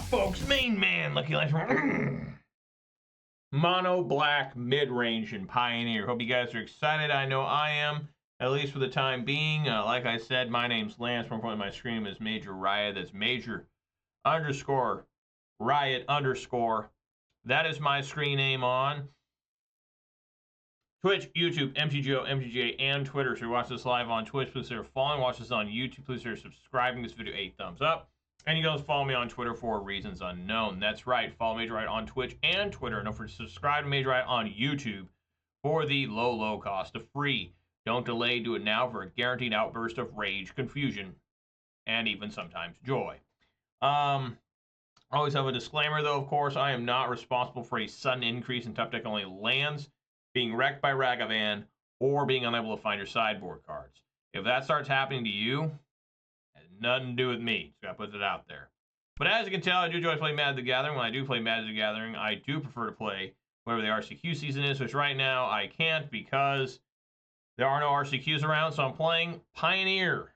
folks, main man, Lucky Lance. Mono black mid-range and Pioneer. Hope you guys are excited. I know I am, at least for the time being. Like I said, my name's Lance. More importantly, my screen is Major Riot. That's Major _ Riot _ That is my screen name on Twitch, YouTube, MTGO, MTGA, and Twitter. So if you watch this live on Twitch, please consider following. Watch this on YouTube, please consider subscribing. This video 8 thumbs up. And you guys follow me on Twitter for reasons unknown. That's right. Follow Major Riot on Twitch and Twitter. And don't forget to subscribe to Major Riot on YouTube for the low cost of free. Don't delay. Do it now for a guaranteed outburst of rage, confusion, and even sometimes joy. Always have a disclaimer, though, of course. I am not responsible for a sudden increase in top deck only lands, being wrecked by Ragavan, or being unable to find your sideboard cards. If that starts happening to you, nothing to do with me. Just gotta put it out there. But as you can tell, I do enjoy playing Magic the Gathering. When I do play Magic the Gathering, I do prefer to play whatever the RCQ season is, which right now I can't because there are no RCQs around, so I'm playing Pioneer.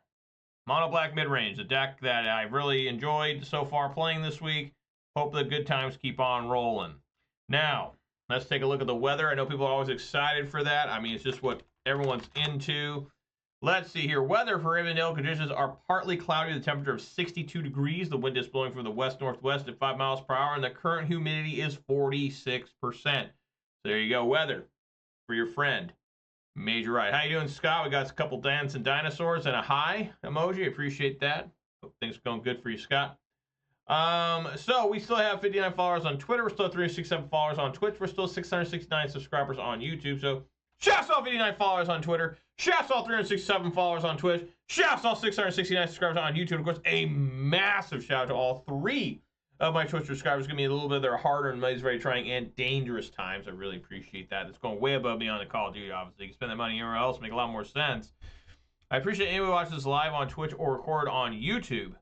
Mono black mid-range, a deck that I really enjoyed so far playing this week. Hope the good times keep on rolling. Now, let's take a look at the weather. I know people are always excited for that. I mean, it's just what everyone's into. Let's see here. Weather for Rivendell conditions are partly cloudy with a temperature of 62 degrees. The wind is blowing from the west-northwest at 5 miles per hour, and the current humidity is 46%. So there you go, weather for your friend, Major Riot. How you doing, Scott? We got a couple dancing dinosaurs and a hi emoji. Appreciate that. Hope things are going good for you, Scott. So we still have 59 followers on Twitter. We're still 367 followers on Twitch. We're still 669 subscribers on YouTube. So shouts all 59 followers on Twitter. Shouts all 367 followers on Twitch. Shouts all 669 subscribers on YouTube. Of course, a massive shout out to all 3 of my Twitch subscribers. Give me a little bit of their hard-earned money. It's very trying and dangerous times. I really appreciate that. It's going way above me on the Call of Duty, obviously. You can spend that money anywhere else, make a lot more sense. I appreciate anyone who watches this live on Twitch or record on YouTube.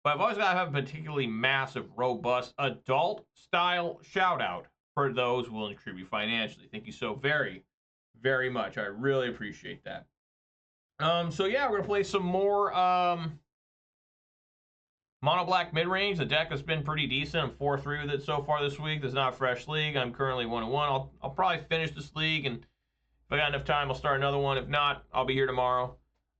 But I've always got to have a particularly massive, robust, adult-style shout-out for those willing to contribute financially. Thank you so very, very much. I really appreciate that. So yeah, we're gonna play some more mono black mid range. The deck has been pretty decent. I'm 4-3 with it so far this week. This is not a fresh league. I'm currently 1-1. I'll probably finish this league, and if I got enough time, I'll start another one. If not, I'll be here tomorrow.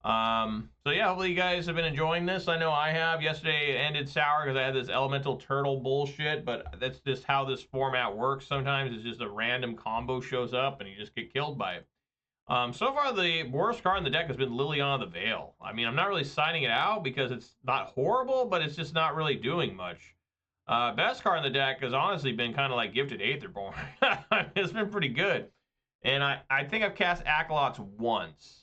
So yeah, hopefully you guys have been enjoying this. I know I have. Yesterday it ended sour because I had this elemental turtle bullshit, but that's just how this format works. Sometimes it's just a random combo shows up and you just get killed by it. So far the worst card in the deck has been Liliana the Veil. I mean, I'm not really signing it out because it's not horrible, but it's just not really doing much. Best card in the deck has honestly been kind of like Gifted Aetherborn. It's been pretty good. And I think I've cast Aclazotz once.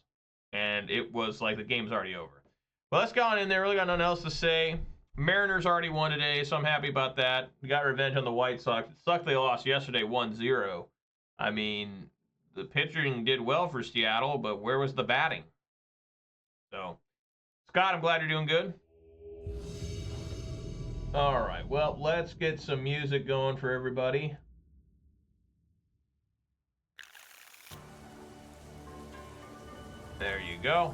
And it was like the game's already over. But let's go on in there. Really got nothing else to say. Mariners already won today, so I'm happy about that. We got revenge on the White Sox. It sucked they lost yesterday 1-0. I mean, the pitching did well for Seattle, but where was the batting? So, Scott, I'm glad you're doing good. All right, well, let's get some music going for everybody. There you go.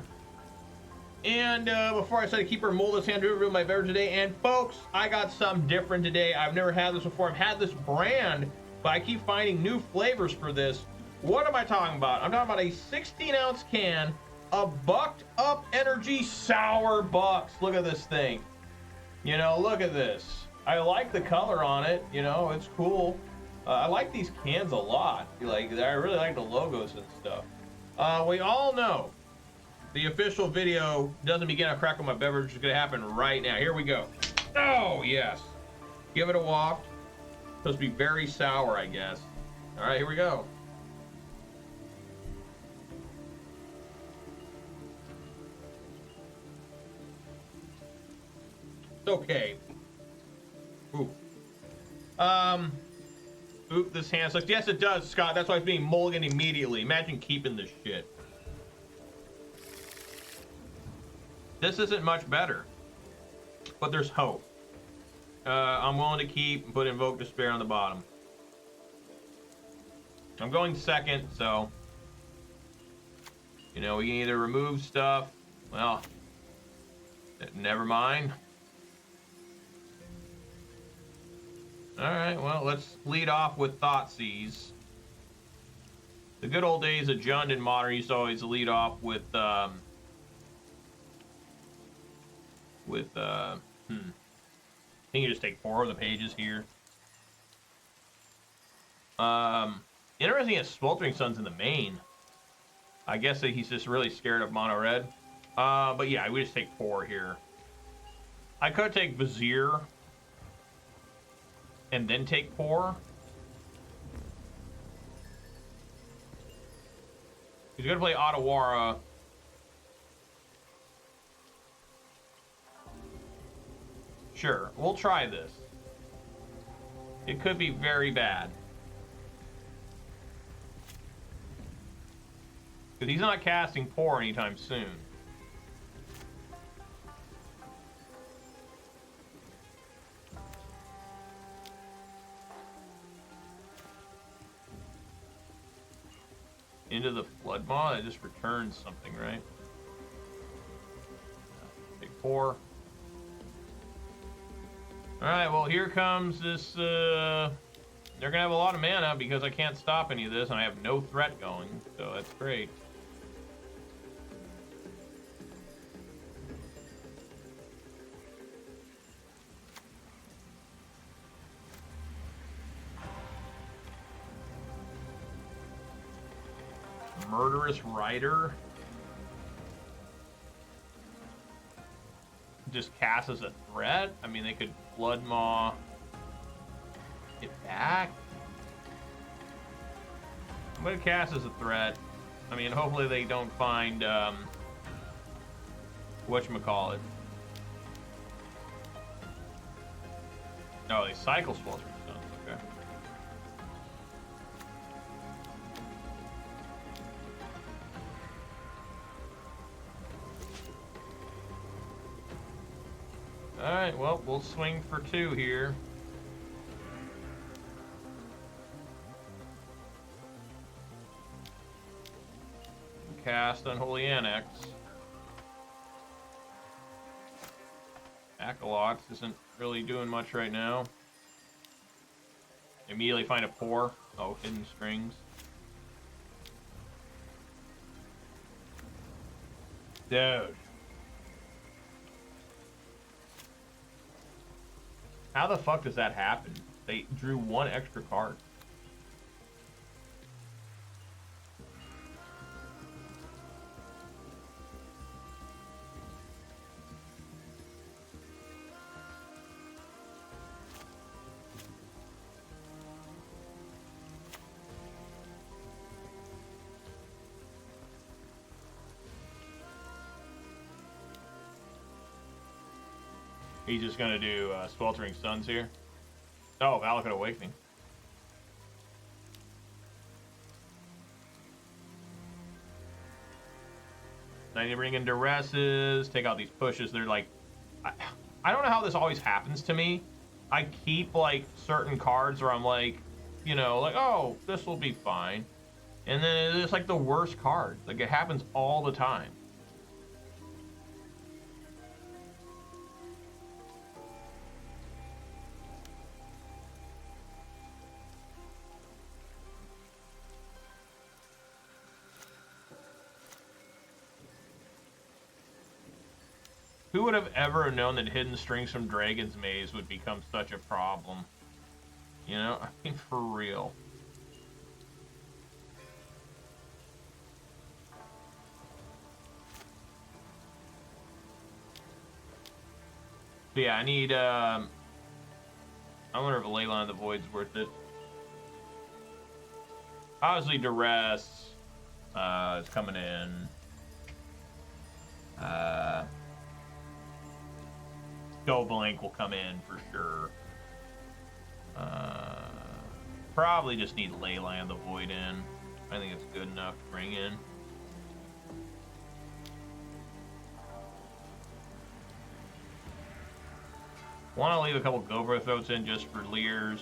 And before I say to keep her mold this hand to ruin my beverage today, and folks, I got something different today. I've never had this before. I've had this brand, but I keep finding new flavors for this. What am I talking about? I'm talking about a 16-ounce can of Bucked Up Energy Sour Bucks. Look at this thing. You know, look at this. I like the color on it. You know, it's cool. I like these cans a lot. Like, I really like the logos and stuff. We all know the official video doesn't begin a crack on my beverage. It's going to happen right now. Here we go. Oh, yes. Give it a waft. Supposed to be very sour, I guess. All right, here we go. It's okay. Ooh. Oop, this hand sucks. Yes, it does, Scott. That's why it's being mulliganed immediately. Imagine keeping this shit. This isn't much better, but there's hope. I'm willing to keep and put Invoke Despair on the bottom. I'm going second, so you know, we can either remove stuff. Well, never mind. Alright, well, let's lead off with Thoughtseize. The good old days of Jund in Modern used to always lead off with, I think you just take 4 of the pages here. Interesting as Sweltering Sun's in the main. I guess that he's just really scared of mono red. But yeah, we just take 4 here. I could take Vizier and then take 4. He's gonna play Otawara. Sure, we'll try this. It could be very bad. Because he's not casting Pour anytime soon. Into the Floodmaw, that just returns something, right? Take 4. Alright, well here comes this, they're gonna have a lot of mana because I can't stop any of this and I have no threat going, so that's great. Murderous Rider. Just cast as a threat. I mean, they could Bloodmaw it back. I'm gonna cast as a threat. I mean, hopefully they don't find whatchamacallit. No, they cycle Sweltering Suns. Okay. Alright, well, we'll swing for 2 here. Cast Unholy Annex. Aclazotz isn't really doing much right now. Immediately find a Pour. Oh, Hidden Strings. Dude. How the fuck does that happen? They drew 1 extra card. He's just gonna do Sweltering Suns here. Oh, Valakut Awakening. Then you bring in Duresses, take out these pushes. They're like, I don't know how this always happens to me. I keep like certain cards where I'm like, you know, like, oh, this will be fine. And then it's like the worst card. Like it happens all the time. Who would have ever known that Hidden Strings from Dragon's Maze would become such a problem? You know, I mean, for real. But yeah, I need, I wonder if a Leyline of the Void's worth it. Obviously, Duress is coming in. Go Blank will come in for sure. Probably just need Leyline of the Void in. I think it's good enough to bring in. Want to leave a couple Gobra Throats in just for Leers.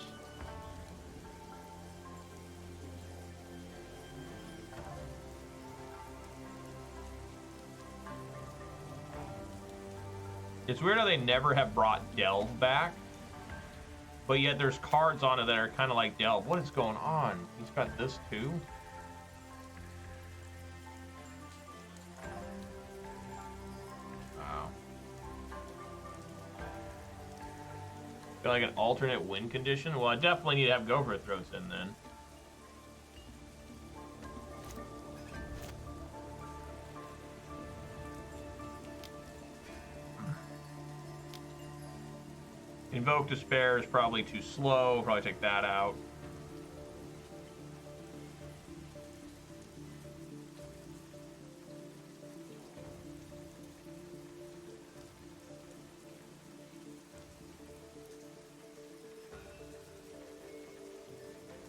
It's weird how they never have brought Delve back. but yet there's cards on it that are kind of like Delve. What is going on? He's got this too? Wow. Feel like an alternate win condition? Well, I definitely need to have Gopher Throats in then. Invoke Despair is probably too slow. Probably take that out.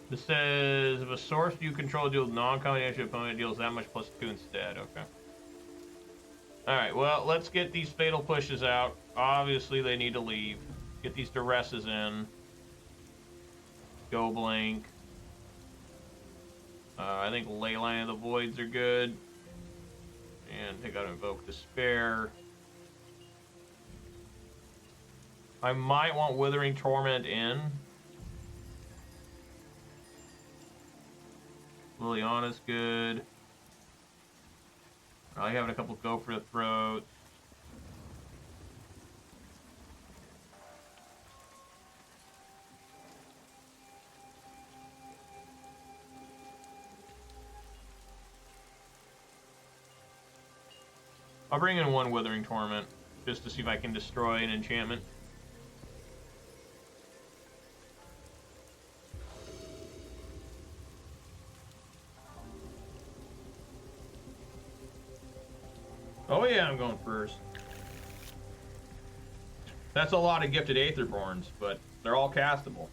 This says, if a source you control deals non-combination opponent deals that much plus 2 instead. Okay. Alright, well, let's get these fatal pushes out. Obviously, they need to leave. Get these Duresses in. Go blank. I think Leyline of the Voids are good. And take out Invoke Despair. I might want Withering Torment in. Liliana's good. I like having a couple go for the throat. I'll bring in one Withering Torment just to see if I can destroy an enchantment. Oh yeah, I'm going first. That's a lot of Gifted Aetherborns, but they're all castable.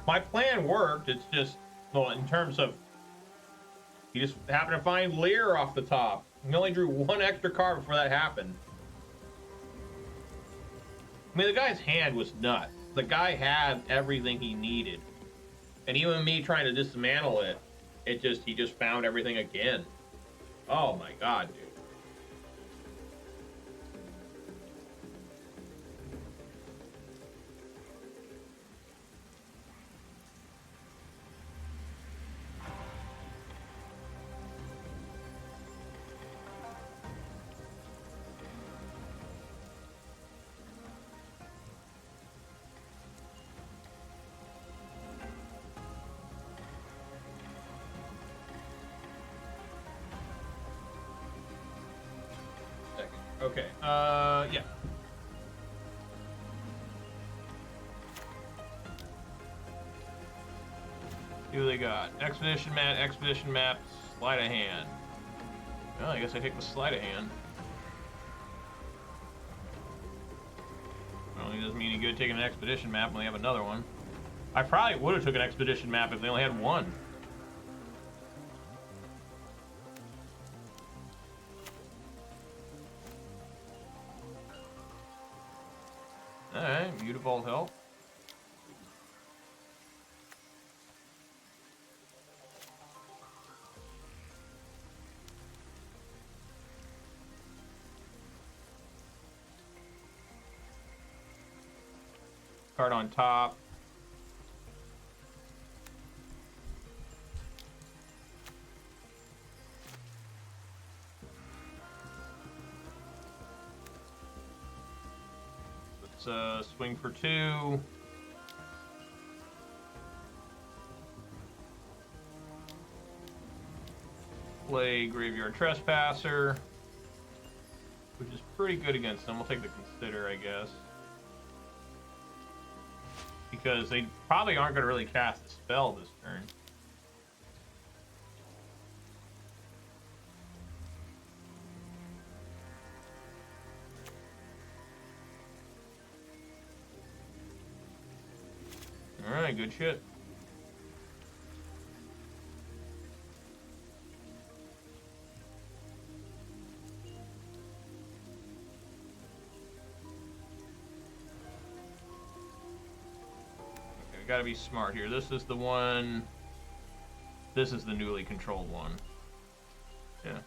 My plan worked, it's just, well, in terms of, you just happened to find Lear off the top. We only drew one extra card before that happened. I mean, the guy's hand was nuts. The guy had everything he needed. And even me trying to dismantle it, he just found everything again. Oh my god, dude. Okay, yeah. See what they got. Expedition map, sleight of hand. Well, I guess I take the sleight of hand. Well, it doesn't mean any good taking an expedition map when they have another one. I probably would have took an expedition map if they only had one. Alright, Mutavault help. Card on top. Swing for 2. Play Graveyard Trespasser, which is pretty good against them. We'll take the Consider, I guess. Because they probably aren't going to really cast a spell this turn. Alright, good shit. Okay, we gotta be smart here. This is the one. This is the newly controlled one. Yeah.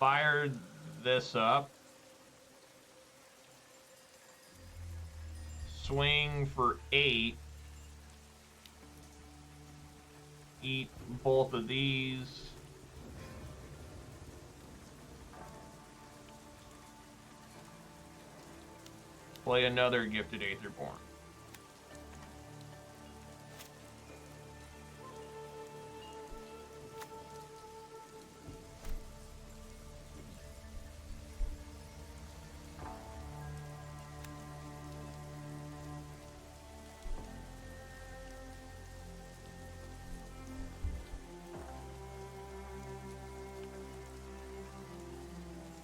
fire this up. Swing for 8. Eat both of these. Play another Gifted Aetherborn.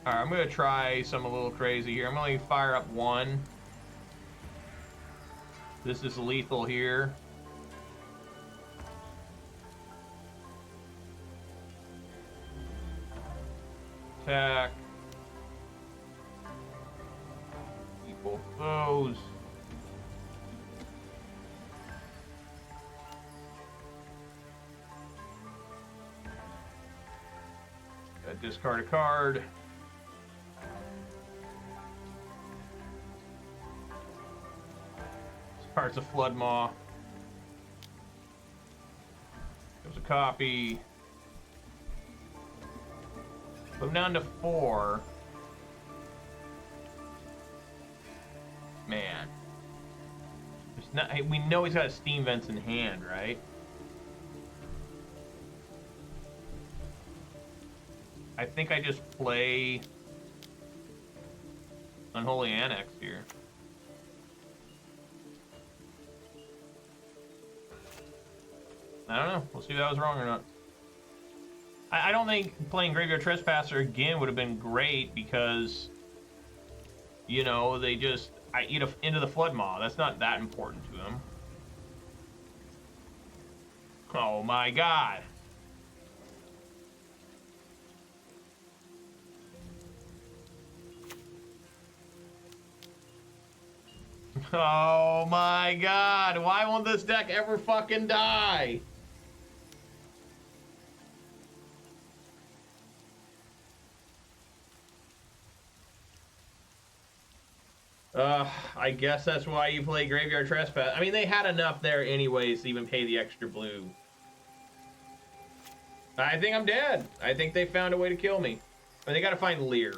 Alright, I'm going to try something a little crazy here. I'm going to fire up 1. This is lethal here. Attack. Equal foes. Discard a card. Parts of Floodmaw. There's a copy. I'm down to 4. Man. It's not, hey, we know he's got Steam Vents in hand, right? I think I just play Unholy Annex here. I don't know. We'll see if that was wrong or not. I don't think playing Graveyard Trespasser again would have been great because, you know, they just... I eat into the Floodmaw. That's not that important to him. Oh my god. Oh my god. Why won't this deck ever fucking die? I guess that's why you play Graveyard Trespass. I mean, they had enough there anyways to even pay the extra blue. I think I'm dead. I think they found a way to kill me. But they gotta find Lear.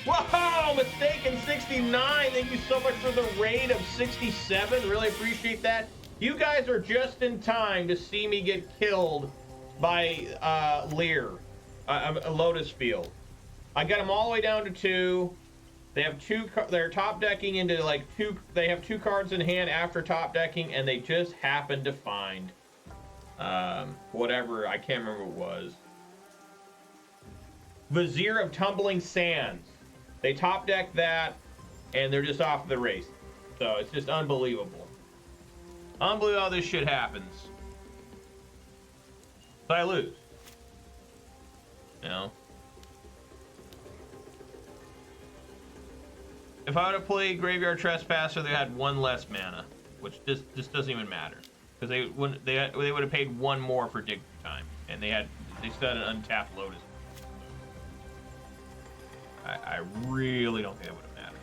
Whoa! Mistaken 69. Thank you so much for the raid of 67. Really appreciate that. You guys are just in time to see me get killed by Lear, a Lotus field. I got them all the way down to 2. They have 2. They're top decking into like 2. They have 2 cards in hand after top decking, and they just happened to find whatever, I can't remember what it was. Vizier of Tumbling Sands. They top deck that, and they're just off the race. So it's just unbelievable. Unbelievable how this shit happens. So I lose. You know? If I would have played Graveyard Trespasser, they had 1 less mana, which just doesn't even matter, because they would have paid 1 more for dig time, and they still had an untapped Lotus. I really don't think that would have mattered.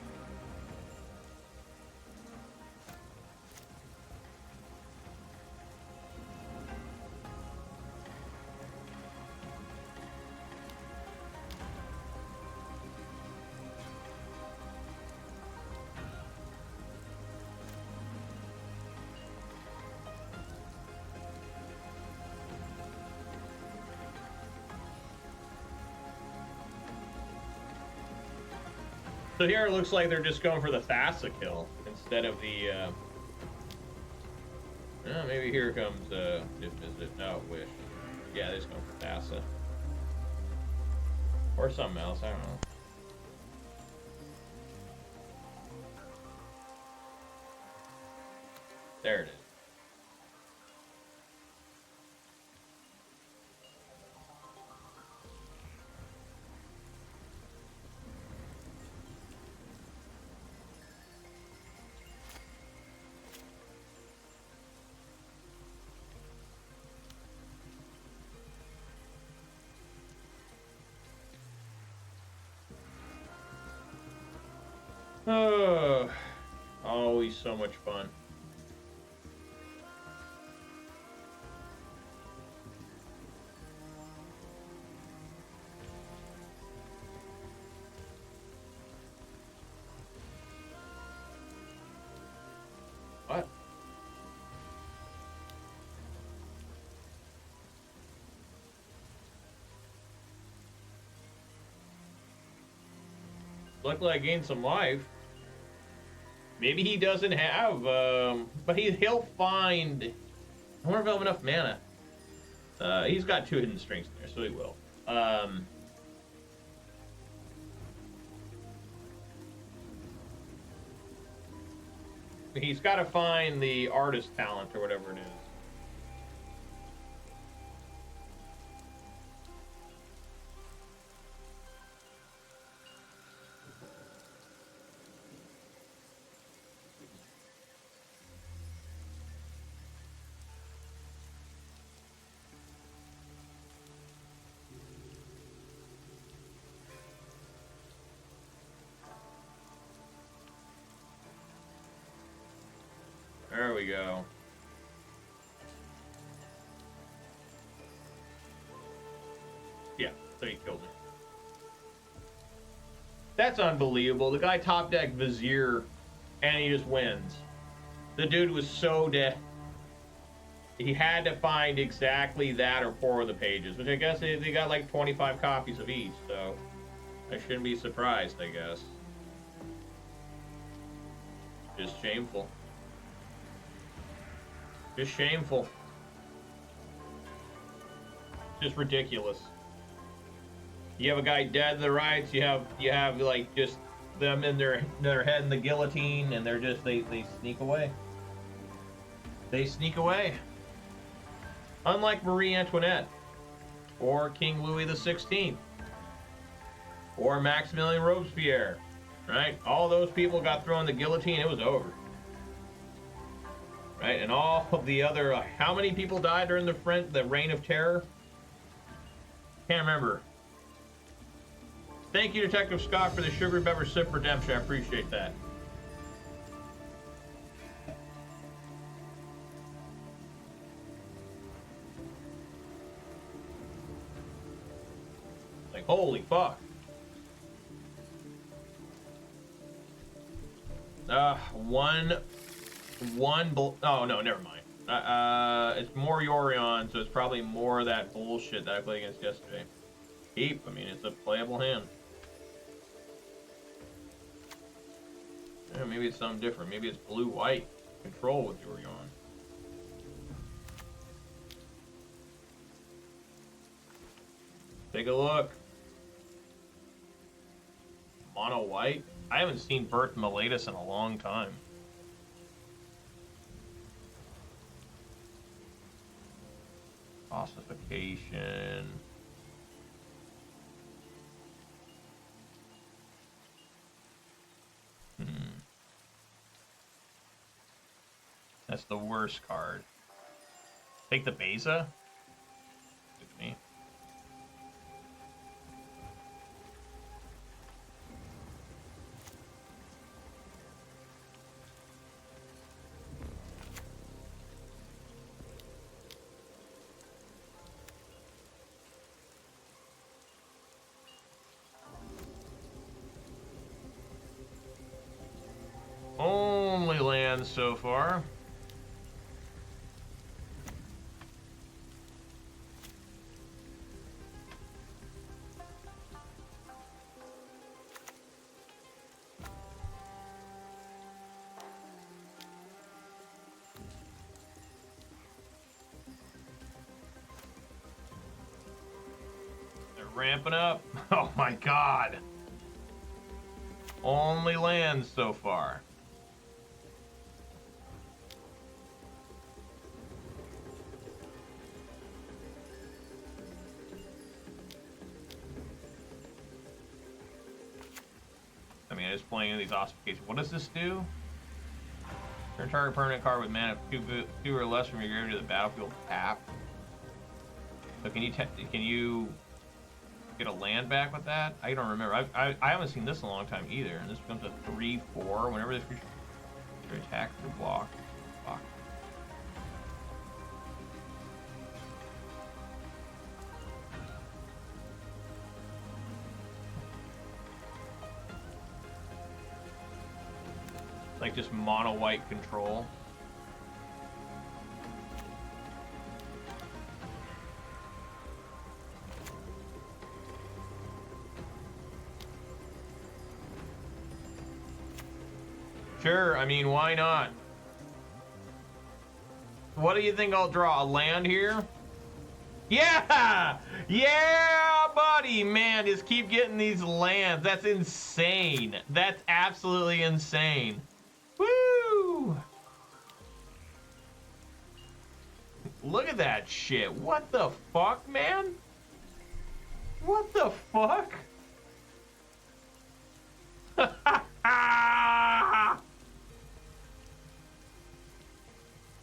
So here it looks like they're just going for the Thassa kill instead of the maybe here comes no Wish. Yeah, they're just going for Thassa. Or something else, I don't know. There it is. Oh, always so much fun. What? Luckily, I gained some life. Maybe he doesn't have, but he'll find. I wonder if he'll have enough mana. He's got 2 hidden strings in there, so he will. He's got to find the artist talent or whatever it is. There we go. Yeah, so he killed it. That's unbelievable. The guy top deck Vizier, and he just wins. The dude was so dead. He had to find exactly that or 4 of the pages, which I guess they got like 25 copies of each, so I shouldn't be surprised, I guess. Just shameful. Just shameful. Just ridiculous. You have a guy dead to the rights. You have like just them in their head in the guillotine, and they're just they sneak away. They sneak away. Unlike Marie Antoinette, or King Louis XVI, or Maximilian Robespierre, right? All those people got thrown in the guillotine. It was over. Right, and all of the other, how many people died during the Reign of Terror? Can't remember. Thank you, Detective Scott, for the Sugar Beverage Sip redemption. I appreciate that. Like, holy fuck. Oh no, never mind. It's more Yorion, so it's probably more of that bullshit that I played against yesterday. Keep, I mean, it's a playable hand. Yeah, maybe it's something different. Maybe it's blue-white control with Yorion. Take a look. Mono white. I haven't seen Birth Miletus in a long time. Ossification. That's the worst card. Take the Beza? Good to me. Only lands so far. They're ramping up. Oh my god. Only lands so far. I mean, I was playing these ossifications. What does this do? Turn target permanent card with mana 2 or less from your graveyard to the battlefield tap. So can you get a land back with that? I don't remember. I haven't seen this in a long time either. And this becomes a 3/4 whenever this creature attacks or block. Fuck. Like just mono white control. Sure, I mean, why not? What do you think I'll draw? A land here? Yeah! Yeah, buddy! Man, just keep getting these lands. That's insane. That's absolutely insane. Woo! Look at that shit. What the fuck, man? What the fuck?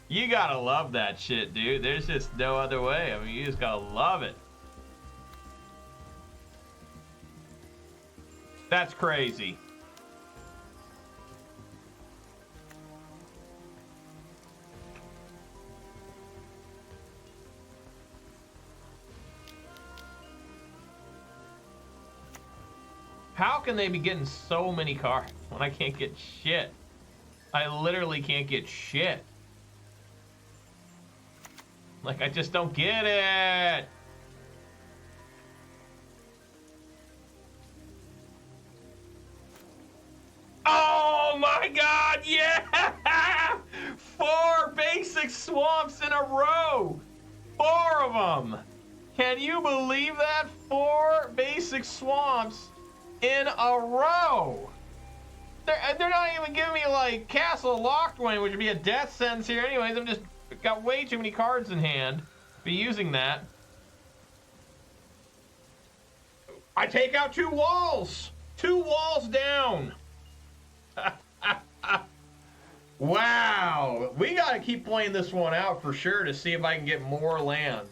You gotta love that shit, dude. There's just no other way. I mean, you just gotta love it. That's crazy. How can they be getting so many cards when I can't get shit? I literally can't get shit. Like, I just don't get it. Oh my god, yeah! 4 basic swamps in a row. 4 of them. Can you believe that? 4 basic swamps in a row. They're not even giving me like Castle Locthwain, which would be a death sentence here anyways. I'm just got way too many cards in hand to be using that. I take out 2 walls. 2 walls down. Wow. We got to keep playing this one out for sure to see if I can get more land.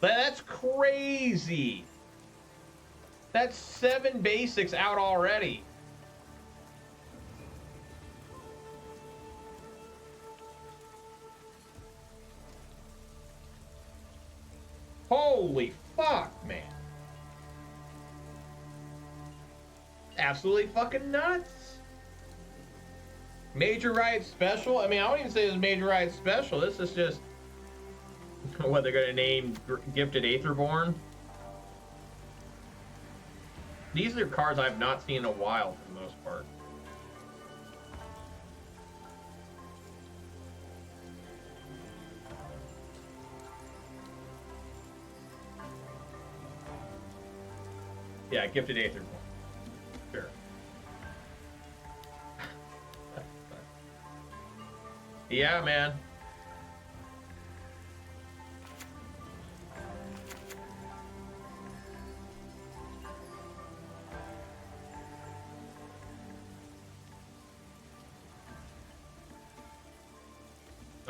That's crazy. That's 7 basics out already. Holy fuck, man. Absolutely fucking nuts. Major Riot Special? I mean, I wouldn't even say it was Major Riot Special. This is just what they're going to name Gifted Aetherborn. These are cards I've not seen in a while for the most part. Yeah, Gifted Aetherborn. Sure. Yeah, man.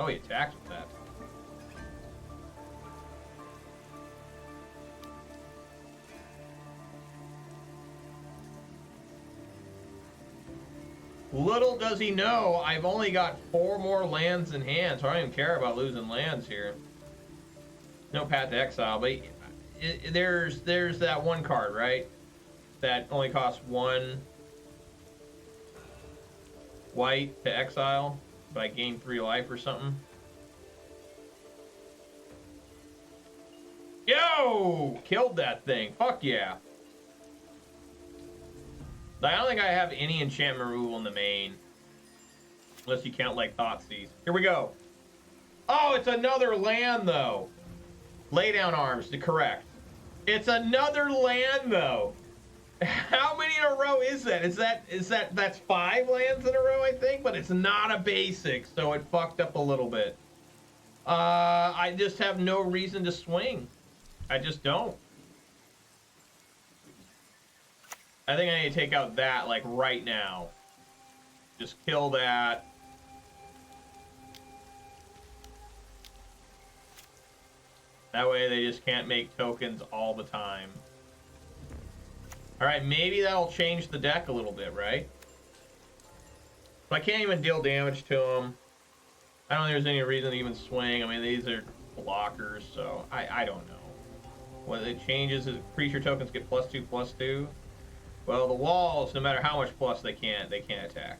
Oh, he attacks with that. Little does he know, I've only got 4 more lands in hand, so I don't even care about losing lands here. No Path to Exile, but there's that one card, right? That only costs 1 white to exile, but I gain 3 life or something. Yo! Killed that thing. Fuck yeah. I don't think I have any enchantment removal in the main. Unless you count like Thoughtseize. Here we go. Oh, it's another land though. Lay down arms to correct. It's another land though. How many in a row is that? That's 5 lands in a row, I think, but it's not a basic, so it fucked up a little bit. I just have no reason to swing. I just don't. I think I need to take out that, like, right now. Just kill that. That way they just can't make tokens all the time. Alright, maybe that'll change the deck a little bit, right? So I can't even deal damage to them. I don't think there's any reason to even swing. I mean, these are blockers, so I don't know. What it changes is creature tokens get +2/+2. Well, the walls, no matter how much plus they can't attack.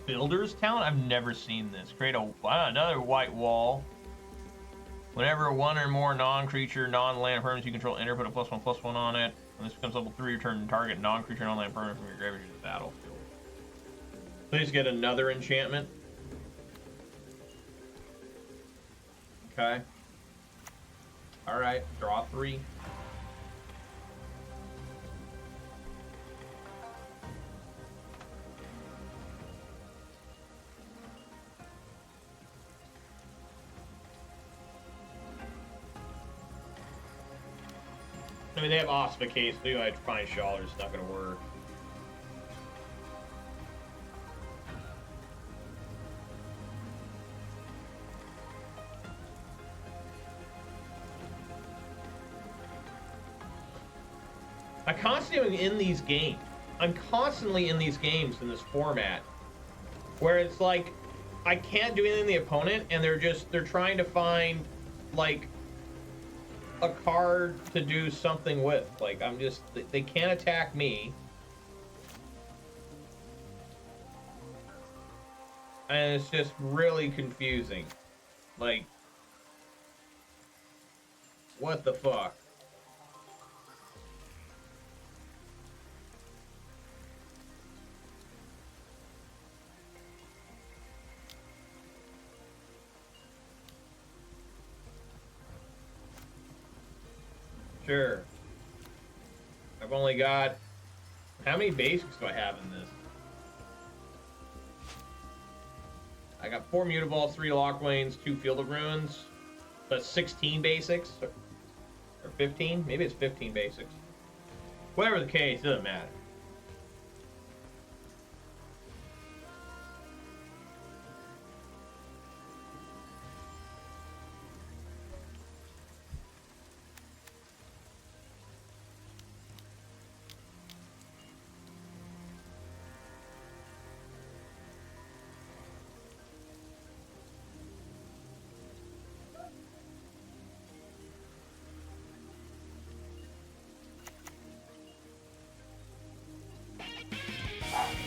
Builder's Talent? I've never seen this. Create another white wall. Whenever one or more non-creature, non-land permanents you control enter, put a +1/+1 on it. When this becomes level 3, return target non-creature, non-land permanent from your graveyard to the battlefield. Please get another enchantment. Okay. Alright, draw 3. I mean, they have Ossificate, so I'd find Sheoldred's not going to work. I'm constantly in these games. I'm constantly in these games in this format where it's like I can't do anything to the opponent, and they're trying to find like a card to do something with. Like, they can't attack me. And it's just really confusing. Like, what the fuck? Sure. I've only got... How many basics do I have in this? I got 4 Mutavaults, 3 Locthwains, 2 Field of Ruins. That's 16 basics. Or 15? Maybe it's 15 basics. Whatever the case, it doesn't matter.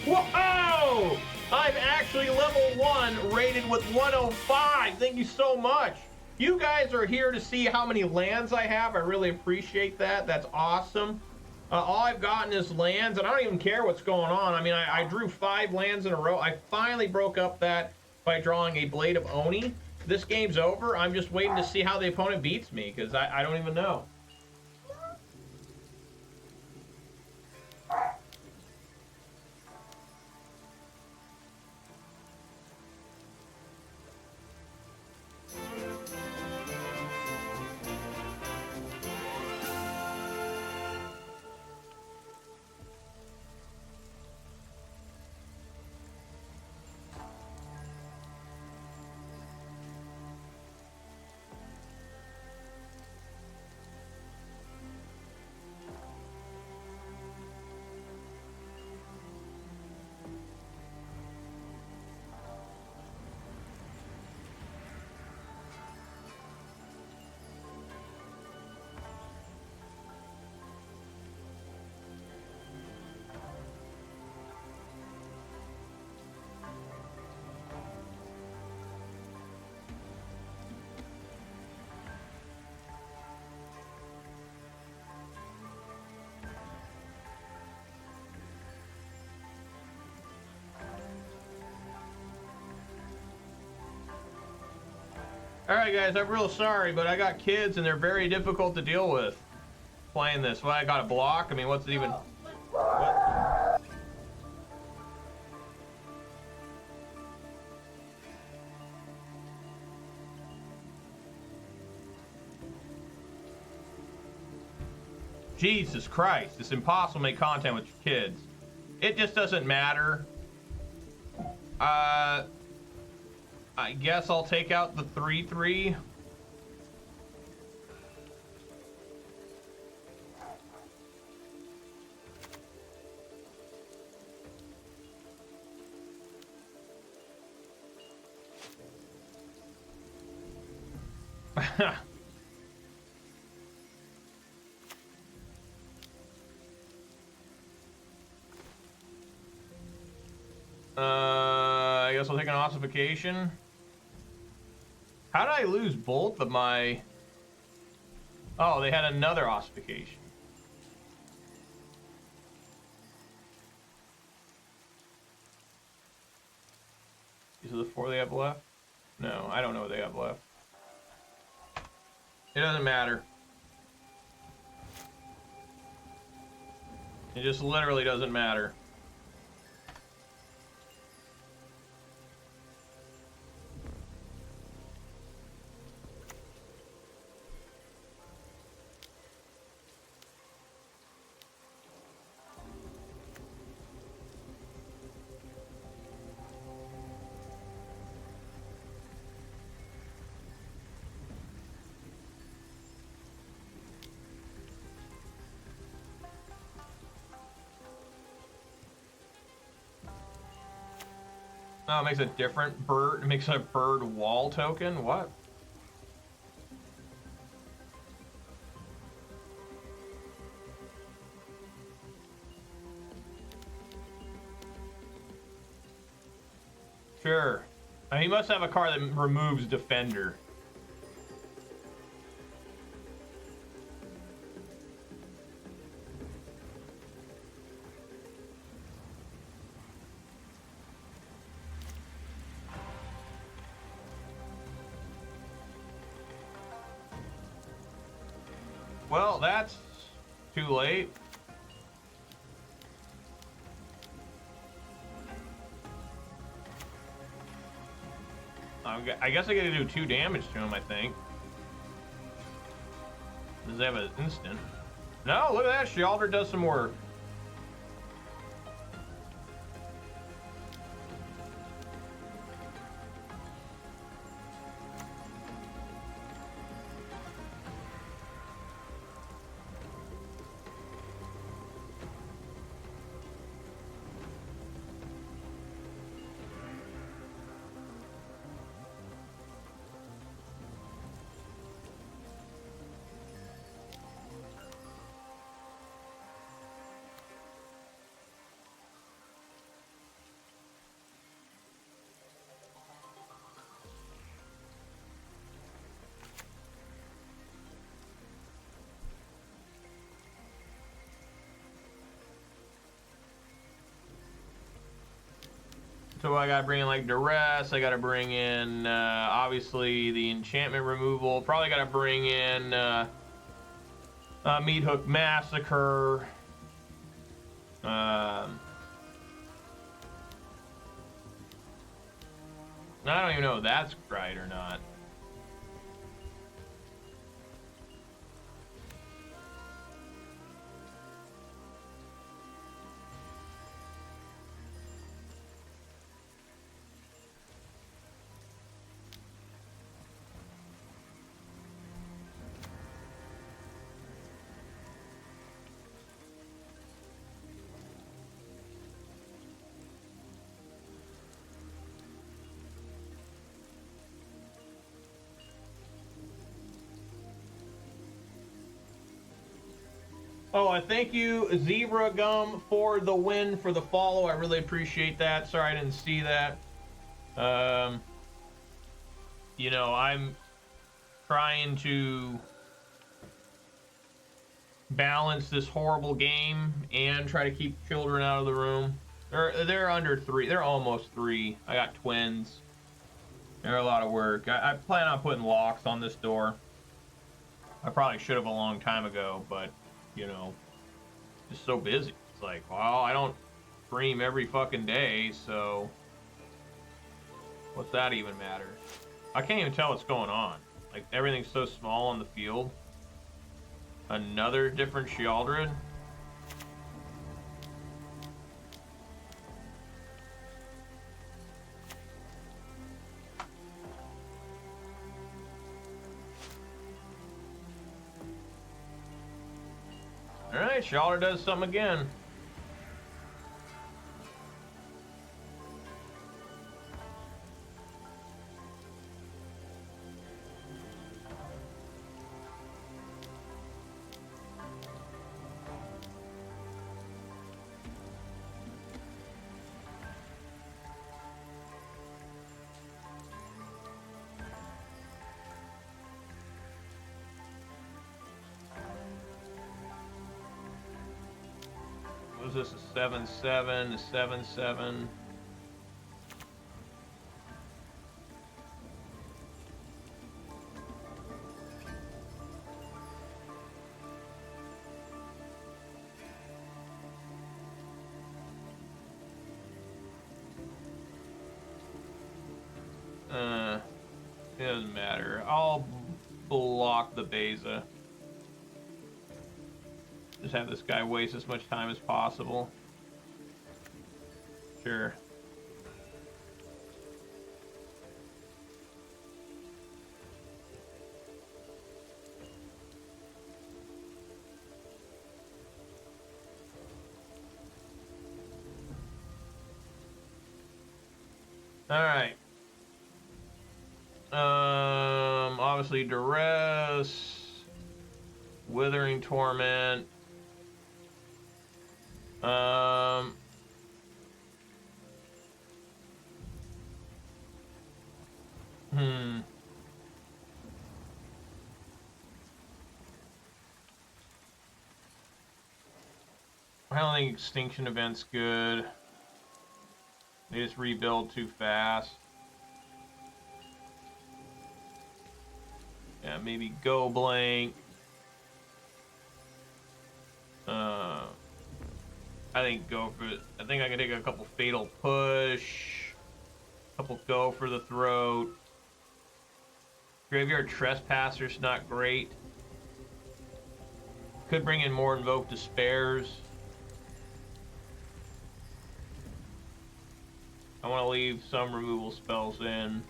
Whoa! I'm actually level 1, rated with 105. Thank you so much. You guys are here to see how many lands I have. I really appreciate that. That's awesome. All I've gotten is lands, and I don't even care what's going on. I mean, I drew 5 lands in a row. I finally broke up that by drawing a Blade of Oni. This game's over. I'm just waiting to see how the opponent beats me, because I don't even know. Alright guys, I'm real sorry, but I got kids and they're very difficult to deal with playing this. Well, I got a block. I mean, what's it even... What? Jesus Christ, it's impossible to make content with your kids. It just doesn't matter. I guess I'll take out the 3/3. I guess I'll take an ossification. How did I lose both of my... Oh, they had another ossification. These are the 4 they have left? No, I don't know what they have left. It doesn't matter. It just literally doesn't matter. Oh, it makes a different bird. It makes a bird wall token? What? Sure. I mean, he must have a card that removes Defender. Well, that's too late. I guess I gotta do 2 damage to him, I think. Does he have an instant? No, look at that. Sheoldred does some work. So I gotta bring in like Duress, I gotta bring in obviously the enchantment removal, probably gotta bring in Meathook Massacre. I don't even know if that's right or not. Oh, I thank you, Zebra Gum, for the win, for the follow. I really appreciate that. Sorry I didn't see that. You know, I'm trying to balance this horrible game and try to keep children out of the room. They're under 3. They're almost 3. I got twins. They're a lot of work. I plan on putting locks on this door. I probably should have a long time ago, but... you know, just so busy. It's like, well, I don't stream every fucking day, so what's that even matter? I can't even tell what's going on. Like, everything's so small on the field. Another different Sheoldred. Alright, Sheoldred does something again. Was this a 7/7, a 7/7? It doesn't matter. I'll block the Beza. Just have this guy waste as much time as possible. Sure. All right. Obviously Duress, Withering Torment. I don't think Extinction Event's good. They just rebuild too fast. Yeah, maybe go blank. I think go for it. I think I can take a couple fatal push. A couple go for the throat. Graveyard Trespasser's not great. Could bring in more Invoke Despairs. I want to leave some removal spells in.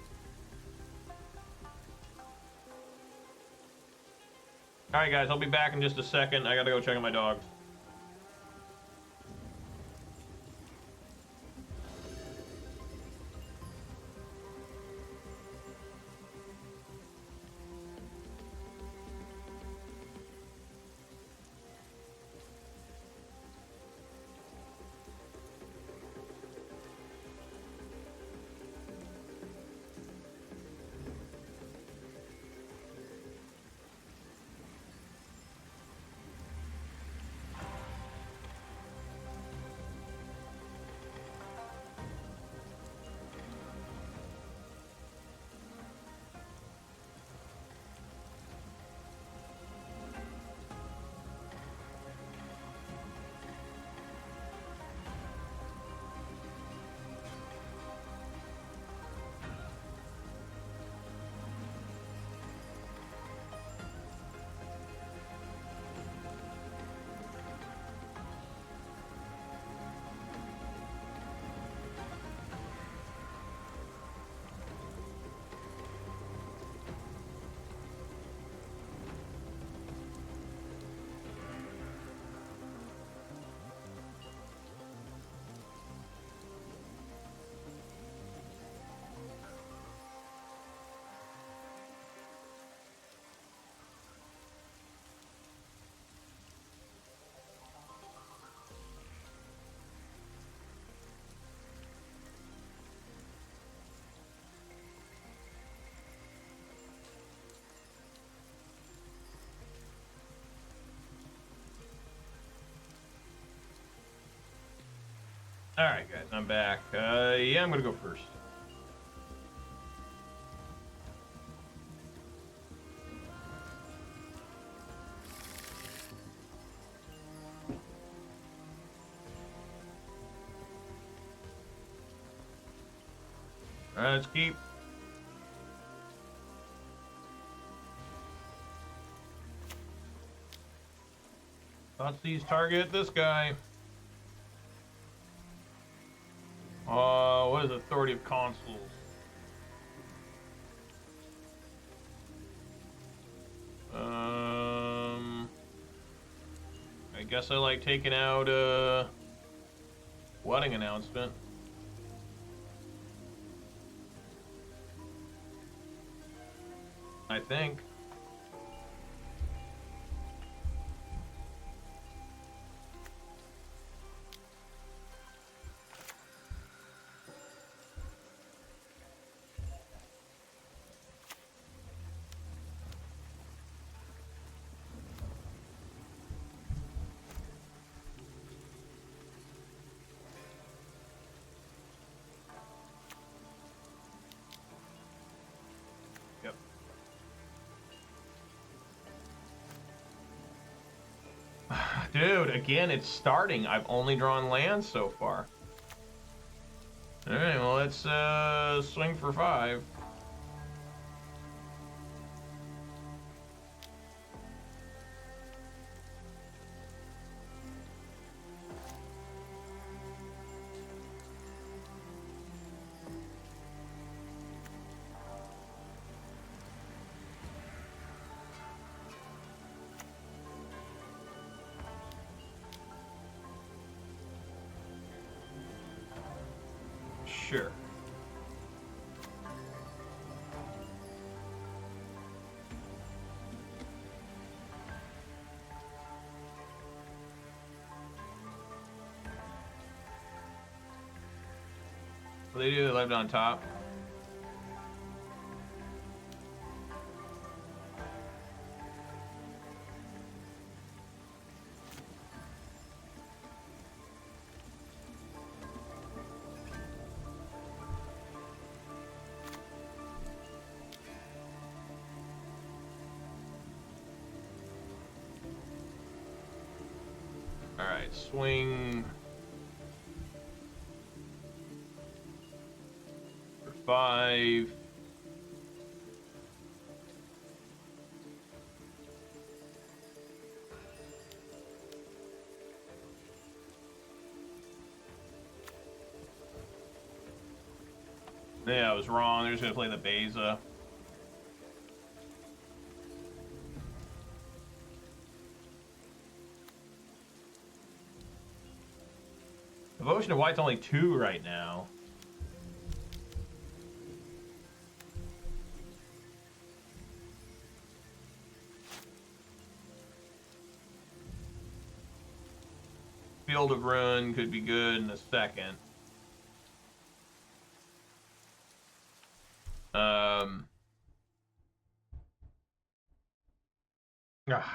Alright guys, I'll be back in just a second. I gotta go check on my dogs. Alright guys, I'm back. Yeah, I'm gonna go first. Alright, let's keep. Thoughtseize target this guy. What is Authority of Consuls? I guess I like taking out Wedding Announcement. I think. Dude, again, it's starting. I've only drawn lands so far. Alright, well, let's swing for 5. Sure. What do they do? They lived on top. Alright, swing for 5. Yeah, I was wrong. They're just going to play the Beza. Devotion of White's only 2 right now. Field of Ruin could be good in a second.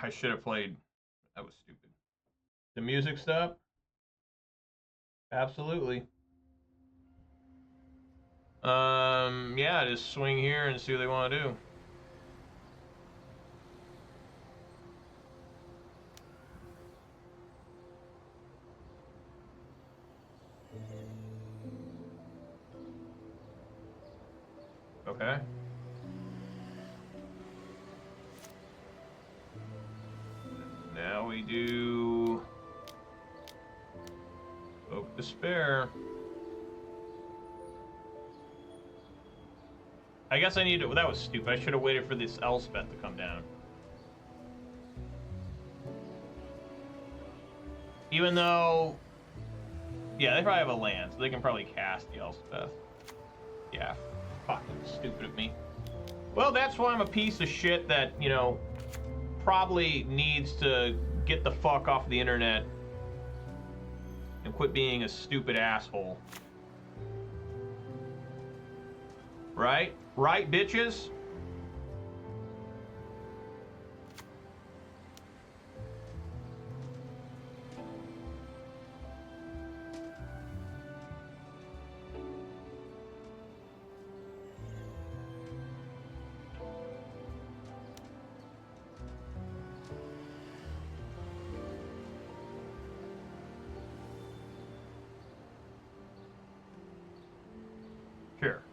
I should have played. That was stupid. The music stuff? Absolutely. Yeah, just swing here and see what they want to do. Okay. Now we do Invoke Despair. I guess I need to. Well, that was stupid. I should have waited for this Elspeth to come down. Even though, yeah, they probably have a land, so they can probably cast the Elspeth. Yeah, fucking stupid of me. Well, that's why I'm a piece of shit that, you know, probably needs to get the fuck off the internet and quit being a stupid asshole. Right? Right, bitches? Sure.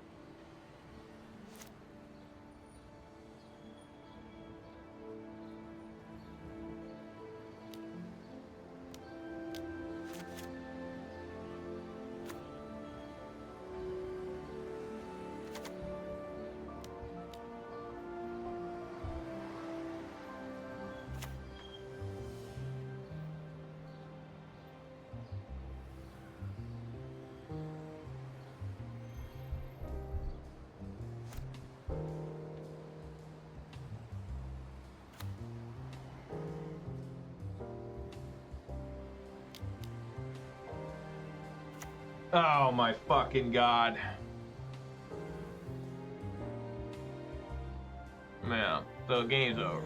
Oh my fucking god. Yeah, so game's over.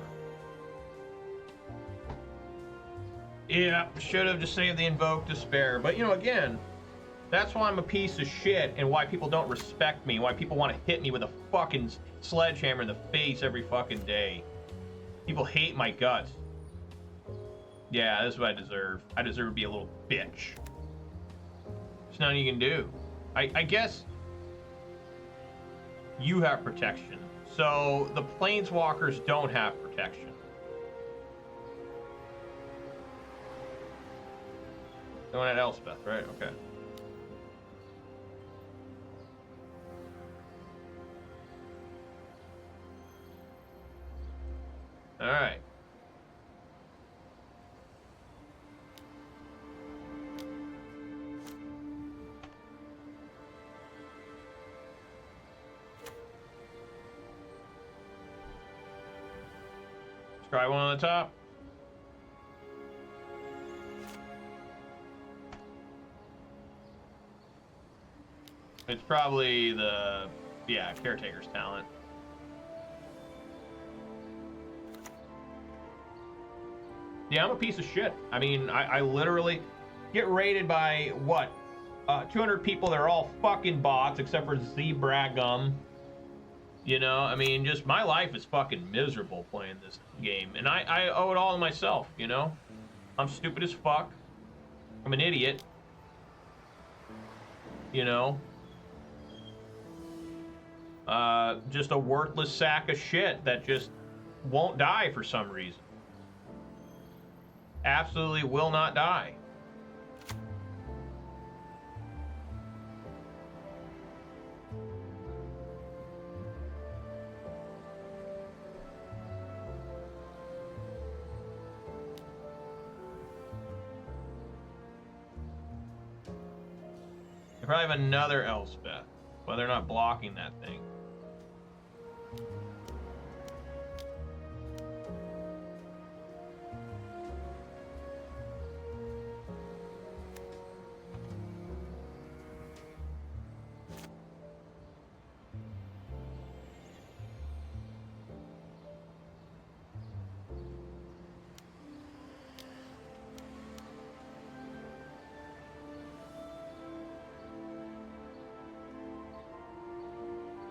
Yeah, should have just saved the Invoke Despair. But, you know, again, that's why I'm a piece of shit and why people don't respect me, why people want to hit me with a fucking sledgehammer in the face every fucking day. People hate my guts. Yeah, this is what I deserve. I deserve to be a little bitch. There's nothing you can do. I guess you have protection. So the Planeswalkers don't have protection. Going at Elspeth, right? Okay. All right. Let's try one on the top. It's probably the, yeah, Caretaker's talent. Yeah, I'm a piece of shit. I mean, I literally get rated by, what, 200 people that are all fucking bots, except for Zebragum. You know, I mean, just my life is fucking miserable playing this game. And I owe it all to myself, you know? I'm stupid as fuck. I'm an idiot. You know? Just a worthless sack of shit that just won't die for some reason. Absolutely will not die. You probably have another Elspeth, but they're not blocking that thing.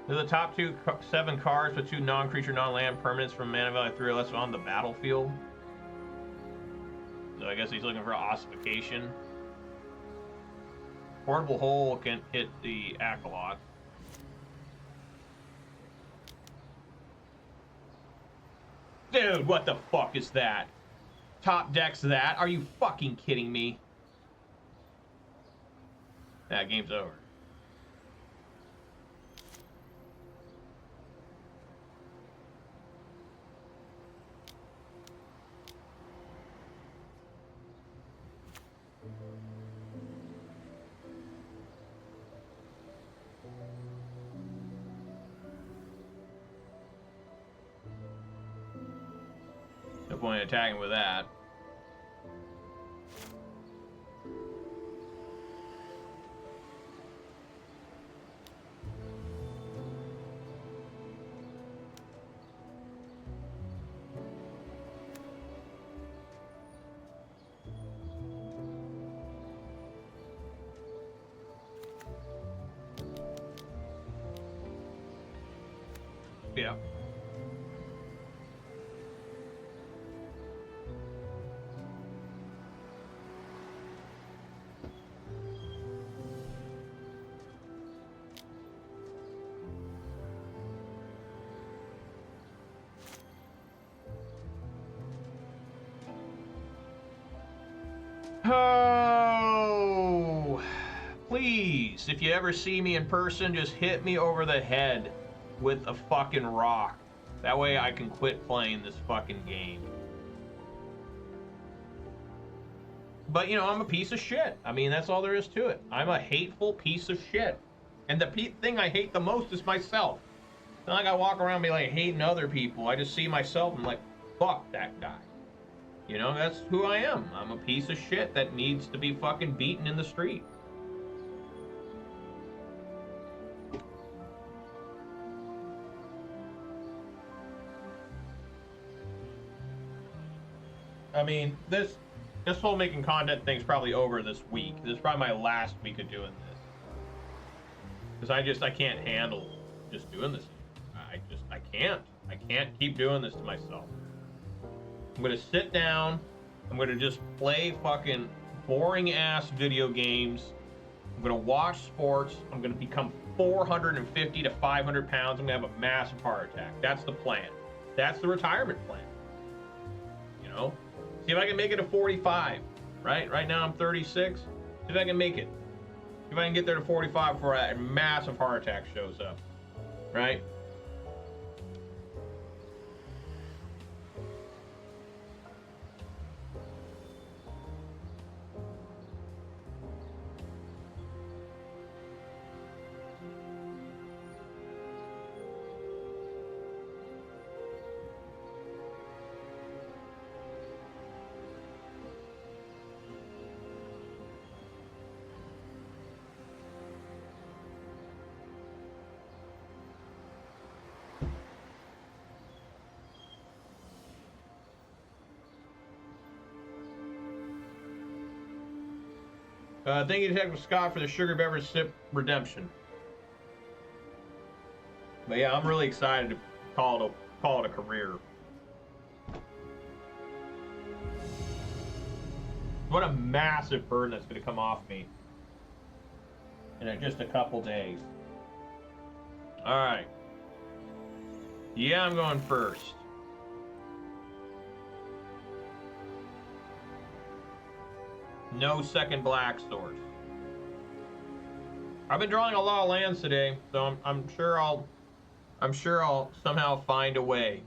The top 7 cards with 2 non-creature, non-land permanents from mana value 3 or less on the battlefield. So I guess he's looking for ossification. Portable Hole can hit the Aclazotz. Dude, what the fuck is that? Top decks that? Are you fucking kidding me? That game's over. No point in attacking with that. Yeah. Oh, please, if you ever see me in person, just hit me over the head with a fucking rock. That way I can quit playing this fucking game. But, you know, I'm a piece of shit. I mean, that's all there is to it. I'm a hateful piece of shit. And the thing I hate the most is myself. It's not like I walk around and be like hating other people. I just see myself and I'm like, fuck that guy. You know, that's who I am. I'm a piece of shit that needs to be fucking beaten in the street. I mean, this whole making content thing's probably over this week. This is probably my last week of doing this. Because I can't handle just doing this. I can't. I can't keep doing this to myself. I'm gonna sit down. I'm gonna just play fucking boring ass video games. I'm gonna watch sports. I'm gonna become 450 to 500 pounds. I'm gonna have a massive heart attack. That's the plan. That's the retirement plan. You know? See if I can make it to 45. Right now I'm 36. See if I can make it. See if I can get there to 45 before a massive heart attack shows up. Right? Thank you, Detective Scott, for the sugar beverage sip redemption. But yeah, I'm really excited to call it a career. What a massive burden that's going to come off me in just a couple days. All right. Yeah, I'm going first. No second black source. I've been drawing a lot of lands today, so I'm sure I'll somehow find a way.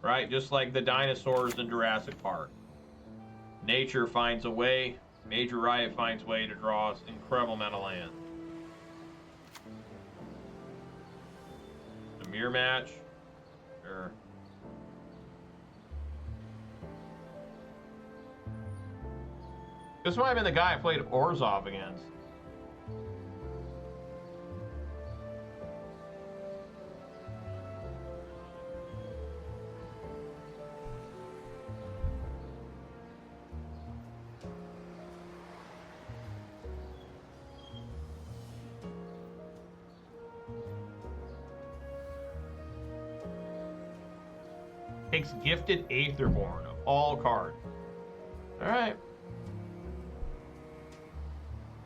Right? Just like the dinosaurs in Jurassic Park. Nature finds a way. Major Riot finds a way to draw an incredible amount of land. The mirror match. Sure. This might have been the guy I played Orzhov against. Takes Gifted Aetherborn of all cards. Alright.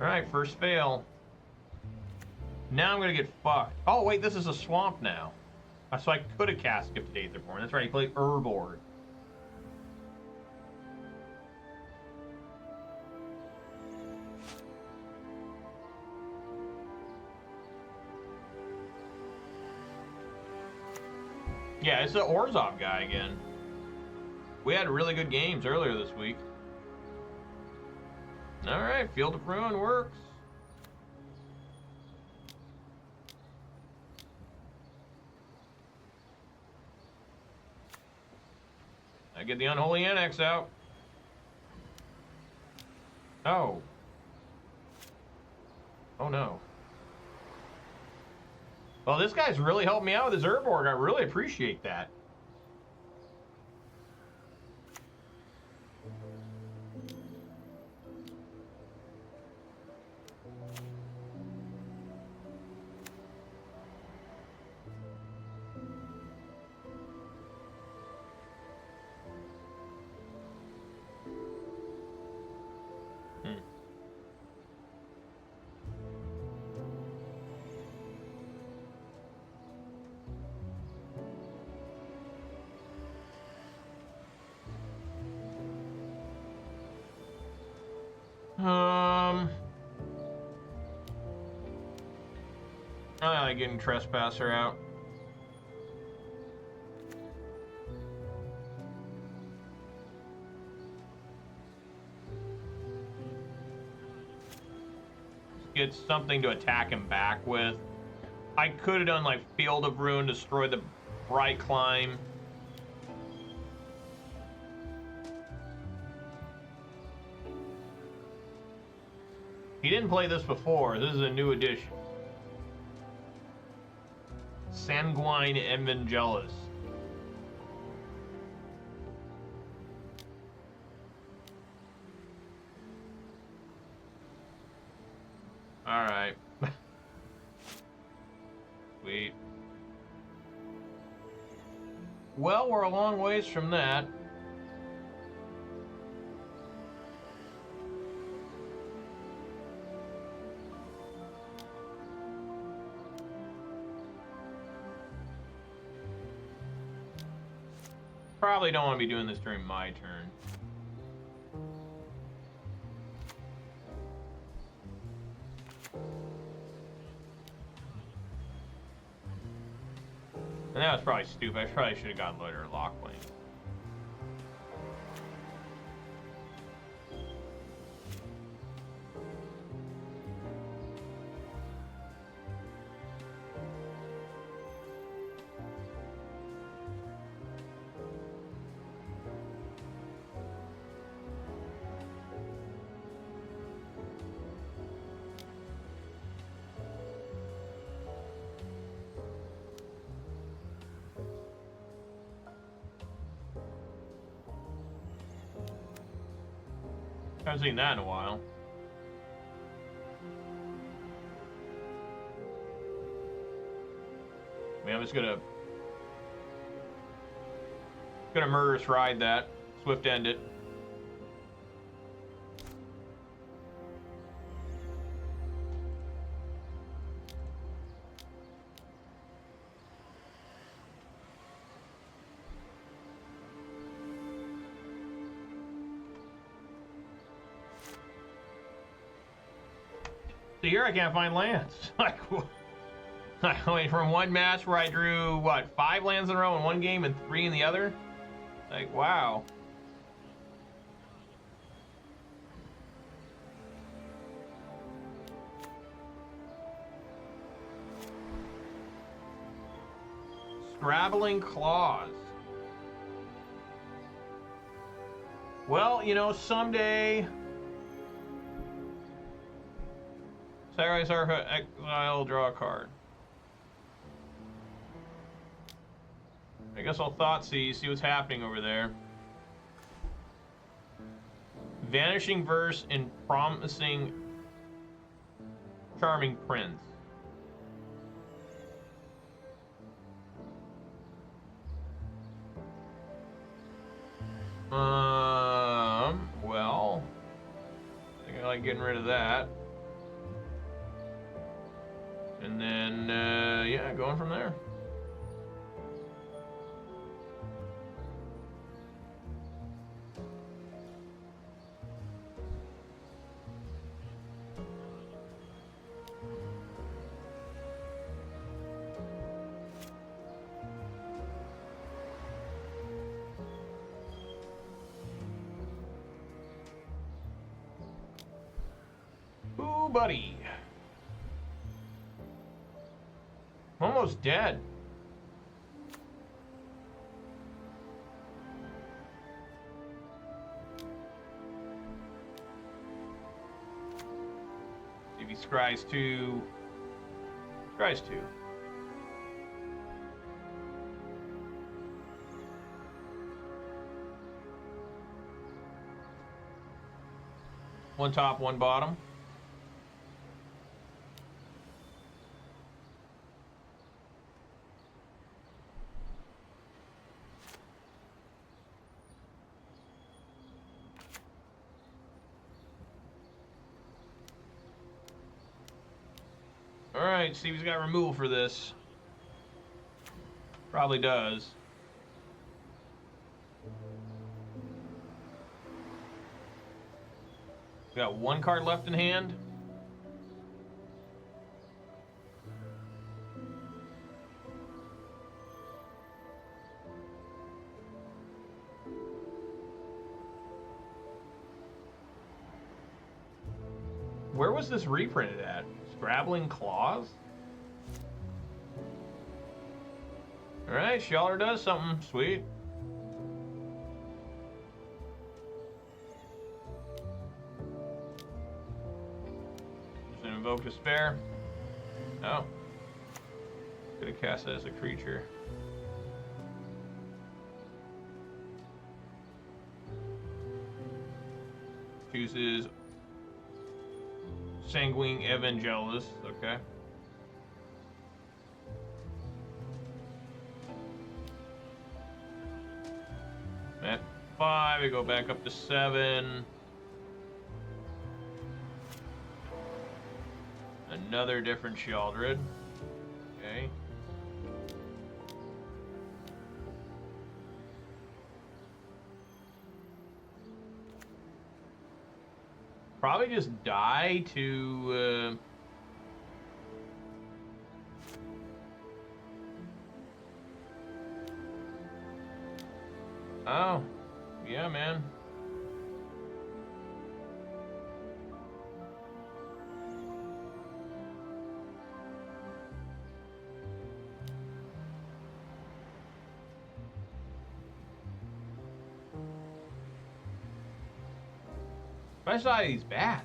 Alright, first fail. Now I'm gonna get fucked. Oh wait, this is a swamp now. So I could have cast Gifted Aetherborn. That's right, he played Urborg. Yeah, it's the Orzhov guy again. We had really good games earlier this week. Alright, Field of Ruin works. I get the Unholy Annex out. Oh. Oh no. Well, this guy's really helped me out with his Urborg. I really appreciate that. I like getting Trespasser out. Get something to attack him back with. I could have done like Field of Ruin, destroy the Bright Climb. He didn't play this before. This is a new edition. Sanguine Evangelist. Well, we're a long ways from that. Probably don't want to be doing this during my turn. And that was probably stupid. I probably should have gotten Lotus Locthwain. I haven't seen that in a while. I mean, I'm just gonna Murderous Ride that, Swift End it. So here I can't find lands. Like, I went from one match where I drew, what, 5 lands in a row in one game and 3 in the other? Like, wow. Scrabbling Claws. Well, you know, someday... Sacrifice Arca, exile, draw a card. I guess I'll Thoughtseize, see what's happening over there. Vanishing Verse and Promising Charming Prince. Well, I think I like getting rid of that. And then, yeah, going from there. Ooh, buddy. Almost dead. If he scries 2. Scries 2. One top, one bottom. Alright, see if he's got removal for this. Probably does. We got 1 card left in hand. Where was this reprinted at? Scrabbling Claws? Alright, Sheoldred does something. Sweet. Just an Invoke Despair. Oh. Could have cast it as a creature. Chooses Sanguine Evangelist, okay. 5. We go back up to 7. Another different Sheoldred. Okay. Probably just die to... Oh, yeah, man. I saw these bats.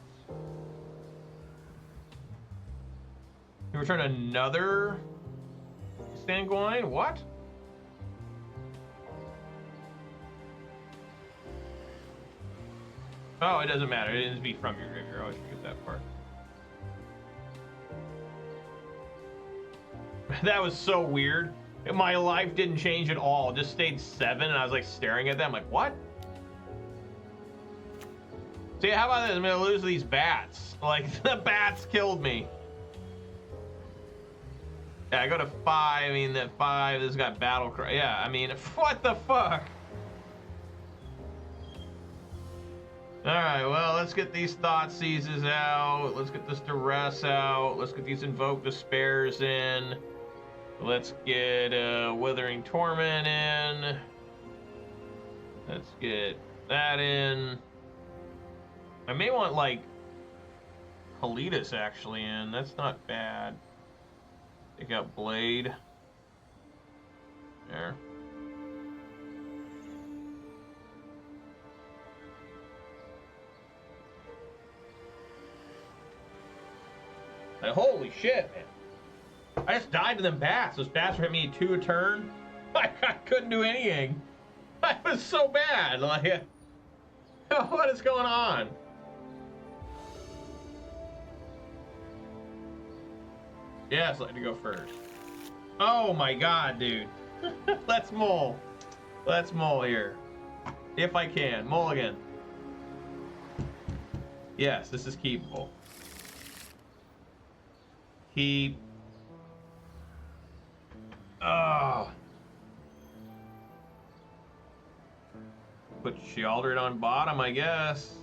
You return another Sanguine? What? Oh, it doesn't matter. It needs to be from your graveyard. I always forget that part. That was so weird. My life didn't change at all. It just stayed 7, and I was like staring at them like, what? See, how about this? I'm gonna lose these bats. Like, the bats killed me. Yeah, I go to 5. I mean, that 5, this got battle cry. Yeah, I mean, what the fuck? Alright, well, let's get these Thoughtseizes out. Let's get this Duress out. Let's get these Invoke Despairs in. Let's get Withering Torment in. Let's get that in. I may want, like, Kalitas actually in. That's not bad. Take out Blade. There. Like, holy shit, man. I just died to them bats. Those bats were hitting me 2 a turn. I couldn't do anything. I was so bad. Like, what is going on? Yes, let me go first. Oh my god, dude. Let's mull. Let's mull here. If I can. Mulligan. Yes, this is keepable. Keep. Oh. Put Sheoldred on bottom, I guess.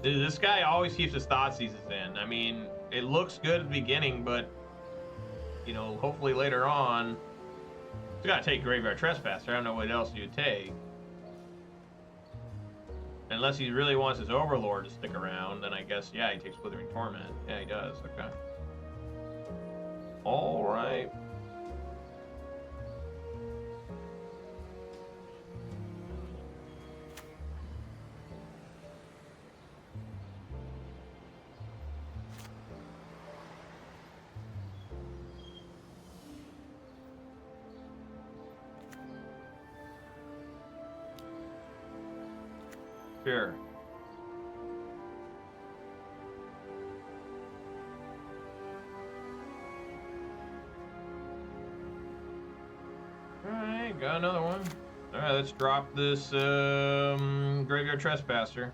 This guy always keeps his Thoughtseizes in. I mean, it looks good at the beginning, but, you know, hopefully later on, he's got to take Graveyard Trespasser. I don't know what else you'd take. Unless he really wants his Overlord to stick around, then I guess, yeah, he takes Withering Torment. Yeah, he does. Okay. All right. Sure. Alright, got another one. Alright, let's drop this Graveyard Trespasser.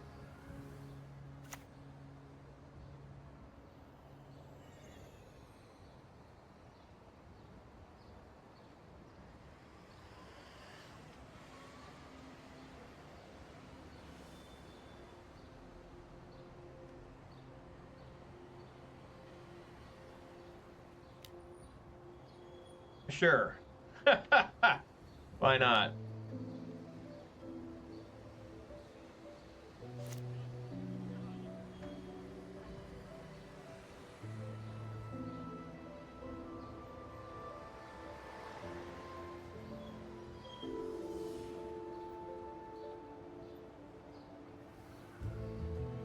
Sure. Why not?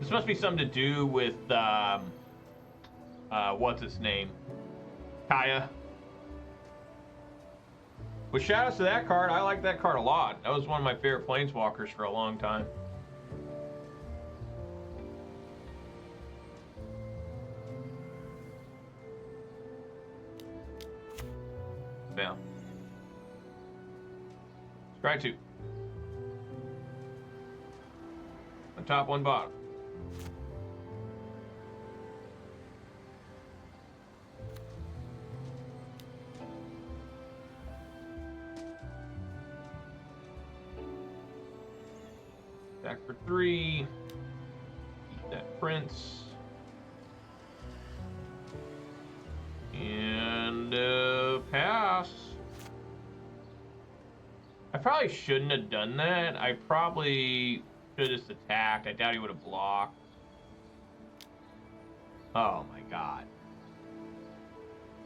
This must be something to do with what's his name? Kaya. But shout outs to that card. I like that card a lot. That was one of my favorite Planeswalkers for a long time. Down. Try two. One top, one bottom. Back for 3. Keep that Prince. And pass. I probably shouldn't have done that. I probably should have just attacked. I doubt he would have blocked. Oh my god.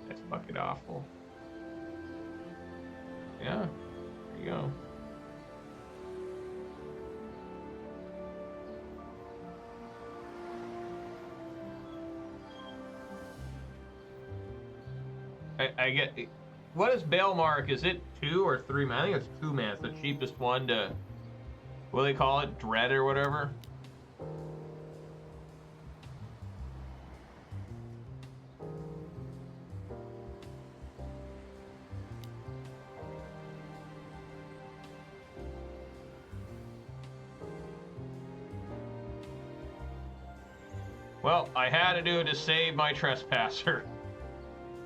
That's fucking awful. Yeah, there you go. I get. What is Bail Mark? Is it 2 or 3 man? I think it's 2 man. It's the cheapest one to. What do they call it? Dread or whatever? Well, I had to do it to save my Trespasser.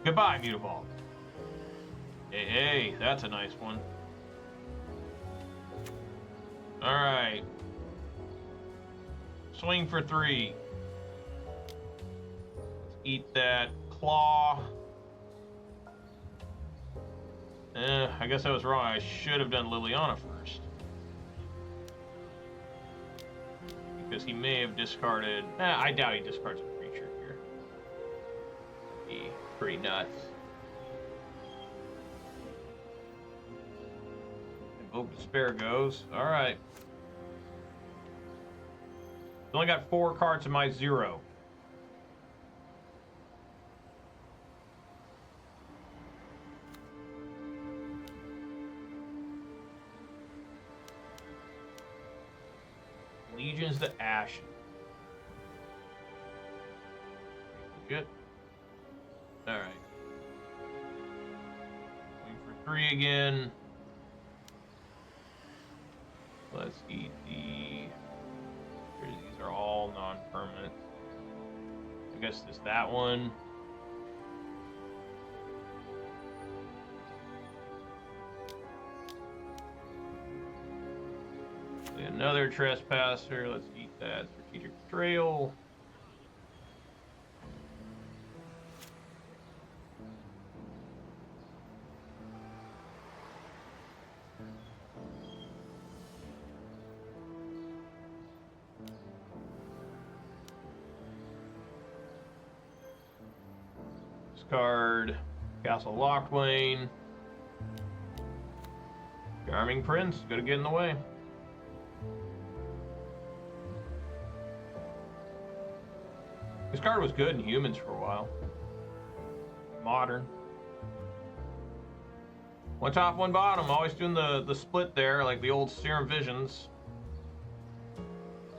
Goodbye, Mutavault. Hey, hey, that's a nice one. Alright. Swing for 3. Let's eat that claw. I guess I was wrong. I should have done Liliana first. Because he may have discarded... I doubt he discards a creature here. Be pretty nuts. Invoke Despair goes. Alright. Only got 4 cards in my 0. Legions to Ashen. Good. Alright. Wait for 3 again. Let's eat the... These are all non-permanent. I guess it's that one. Another Trespasser. Let's eat that. Strategic Betrayal. Discard Castle Locthwain. Charming Prince. Gotta get in the way. This card was good in humans for a while. Modern. One top, one bottom. Always doing the split there, like the old Serum Visions.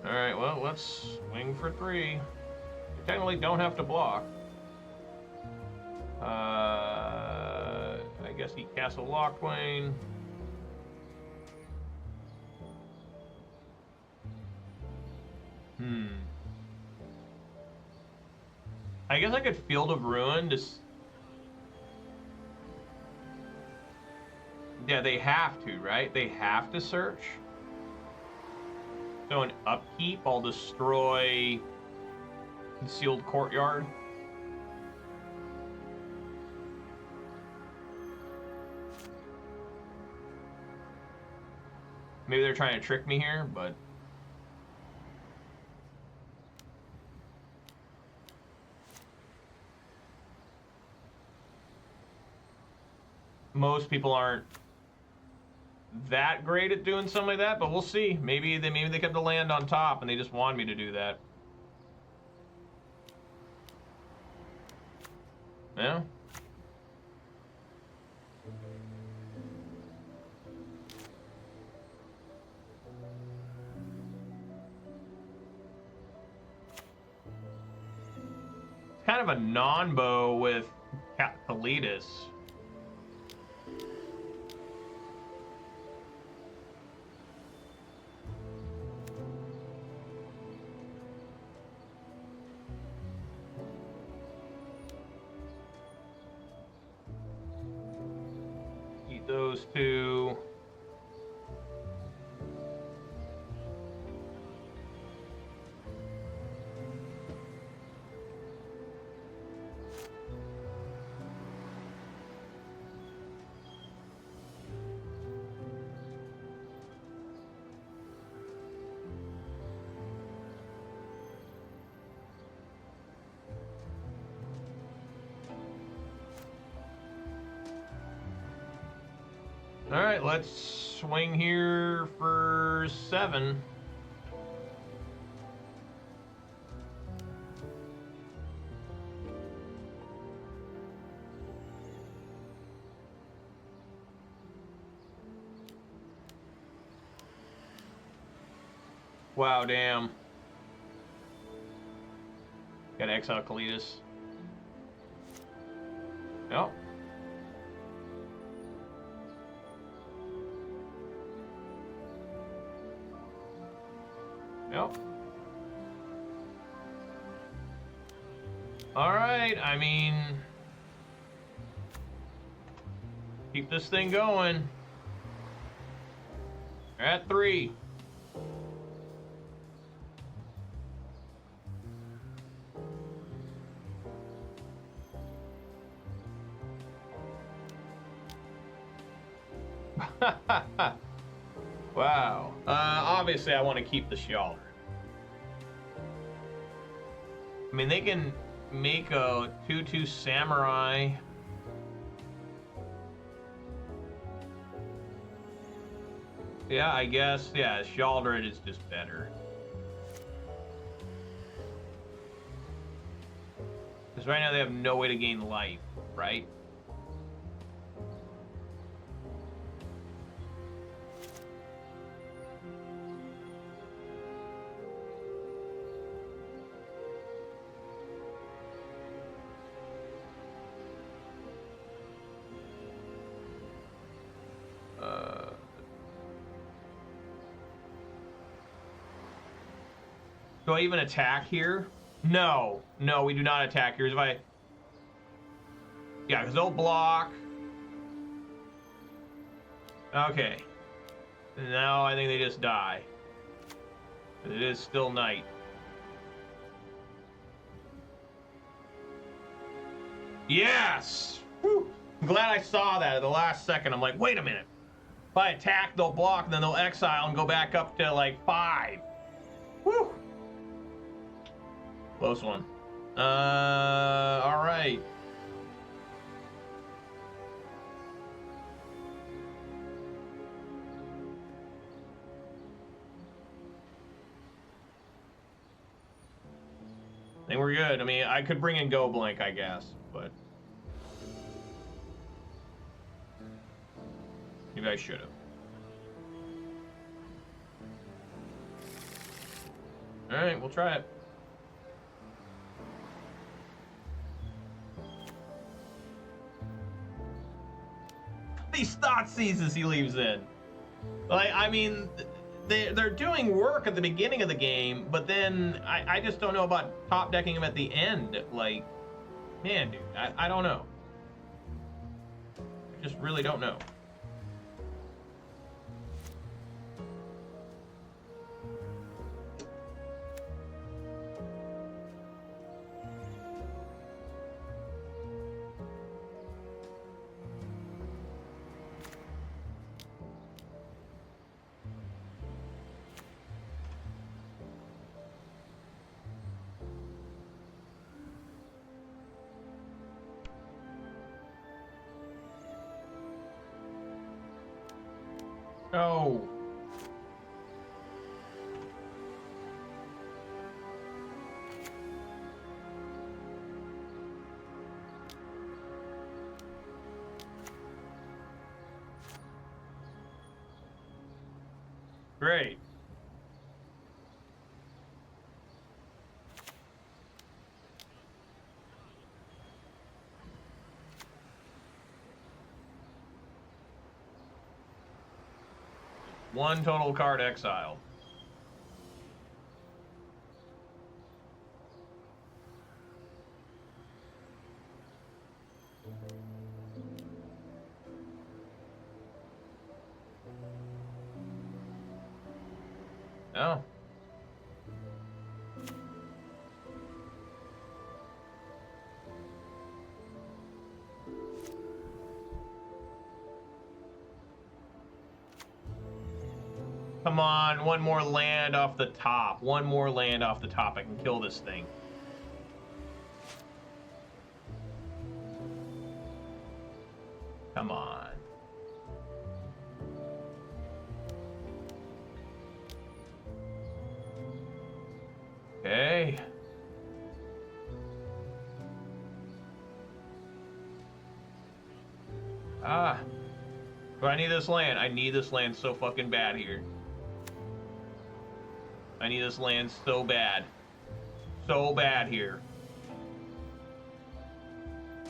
Alright, well, let's swing for 3. You technically don't have to block. I guess eat Castle Locthwain. I guess I could Field of Ruin to... Yeah, they have to, right? They have to search. So an upkeep, I'll destroy Concealed Courtyard. Maybe they're trying to trick me here, but... Most people aren't that great at doing something like that, but we'll see. Maybe they kept the land on top and they just wanted me to do that. Yeah. kind of a non-bow with Kalitas. Eat those two. All right, let's swing here for 7. Wow, damn. Gotta exile Kalitas. Yep. Yep. All right, I mean, keep this thing going. We're at 3. Wow. Obviously, I want to keep the Sheoldred. I mean, they can make a 2/2 samurai. Yeah, I guess. Yeah, Sheoldred is just better. Because right now they have no way to gain life, right? Do I even attack here? No. No, we do not attack here. If I... Yeah, because they'll block. Okay. Now I think they just die. It is still night. Yes! Whew. I'm glad I saw that at the last second. I'm like, wait a minute. If I attack, they'll block, and then they'll exile and go back up to like 5. Whew. Close one. All right. I think we're good. I mean, I could bring in Go Blank, I guess, but maybe I should have. All right, we'll try it. These Thoughtseizes he leaves in. Like, I mean, they're doing work at the beginning of the game, but then I just don't know about top decking them at the end. Like, man, dude, I don't know. I just really don't know. No. Great. 1 total card exiled. No. Come on, 1 more land off the top. 1 more land off the top. I can kill this thing. Come on. Okay. Ah. But I need this land. I need this land so fucking bad here. I need this land so bad. So bad here.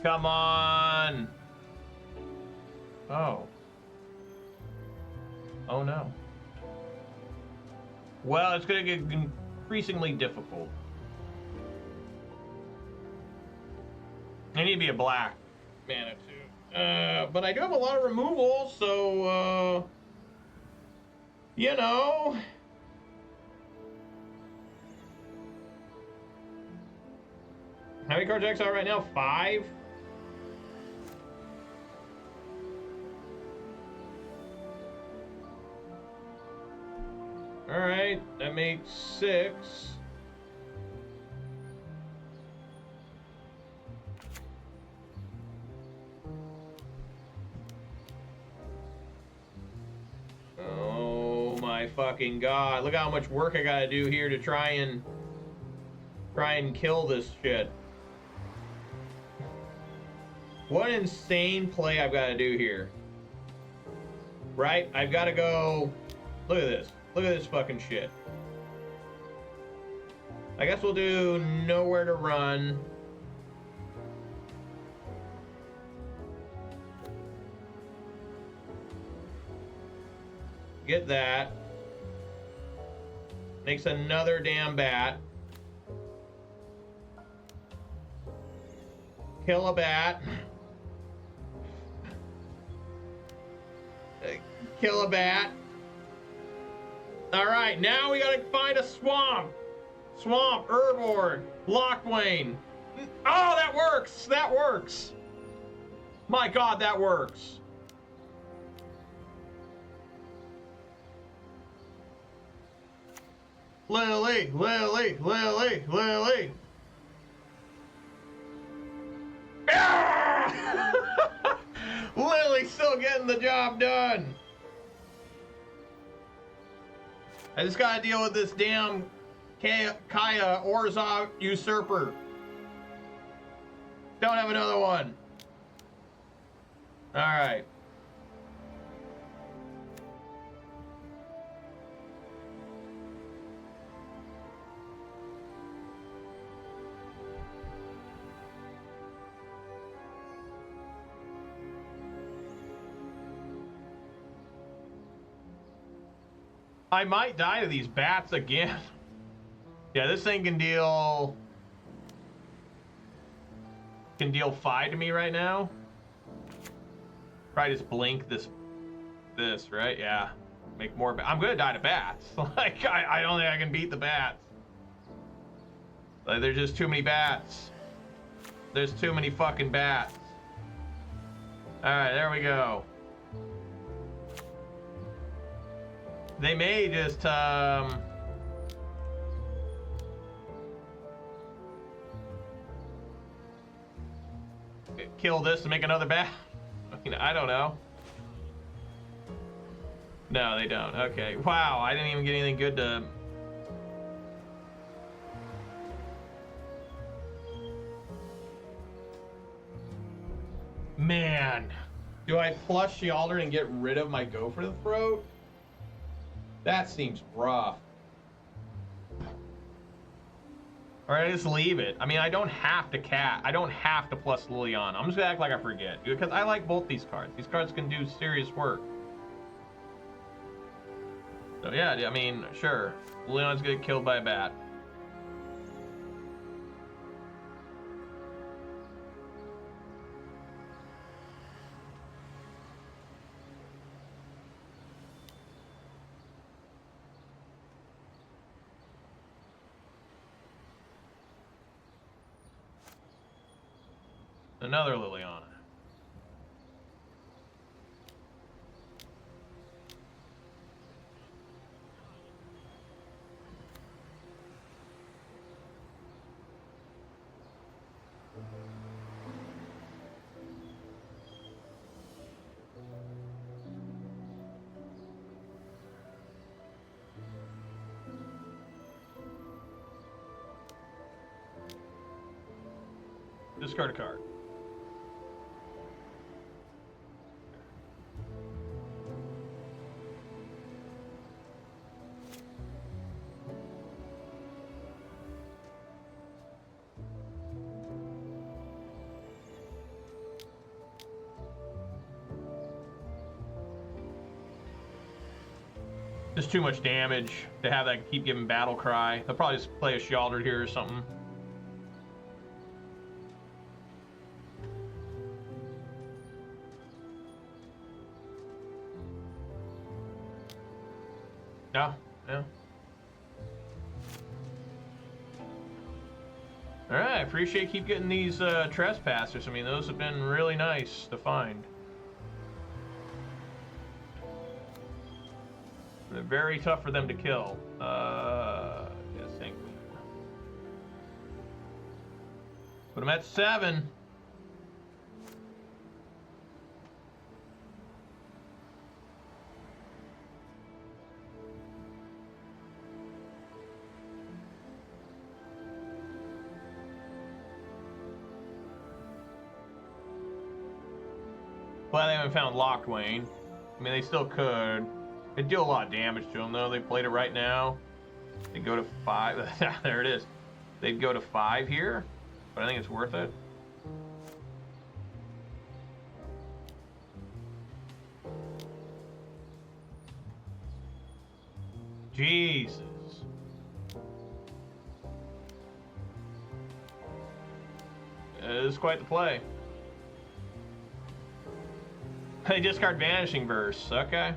Come on. Oh. Oh no. Well, it's going to get increasingly difficult. I need to be a black mana too. But I do have a lot of removal, so, you know. How many cards exile right now? 5? Alright, that makes 6. Oh my fucking god. Look how much work I gotta do here to try and kill this shit. What an insane play I've got to do here. Right? I've got to go... Look at this. Look at this fucking shit. I guess we'll do Nowhere to Run. Get that. Makes another damn bat. Kill a bat. Kill a bat. All right, now we gotta find a swamp. Swamp, Urborg, Locthwain. Oh, that works. That works. My God, that works. Lily, Lily, Lily, Lily. Lily's still getting the job done. I just gotta deal with this damn Kaya Orzhov usurper. Don't have another one. All right. I might die to these bats again. Yeah, this thing can deal 5 to me right now. Probably just blink this, right? Yeah, make more. I'm gonna die to bats. Like I don't think I can beat the bats. Like, there's just too many bats. There's too many fucking bats. All right, there we go. They may just kill this and make another bat. I mean, I don't know. No, they don't. Okay. Wow, I didn't even get anything good to... Man. Do I flush Sheoldred and get rid of my Go for the Throat? That seems rough. Or I just leave it. I mean, I don't have to I don't have to plus Liliana. I'm just gonna act like I forget, because I like both these cards. These cards can do serious work. So yeah, I mean, sure. Leon's gonna get killed by a bat. Another Liliana. Discard a card. Just too much damage to have that keep giving battle cry. They'll probably just play a Sheoldred here or something. No, no. All right, appreciate keep getting these Trespassers. I mean, those have been really nice to find. They're very tough for them to kill. I think. Put them at 7. Glad they haven't found Locthwain. I mean, they still could. They do a lot of damage to them, though. They played it right now. They go to 5. There it is. They'd go to 5 here, but I think it's worth it. Jesus. It is quite the play. They discard Vanishing Verse. Okay.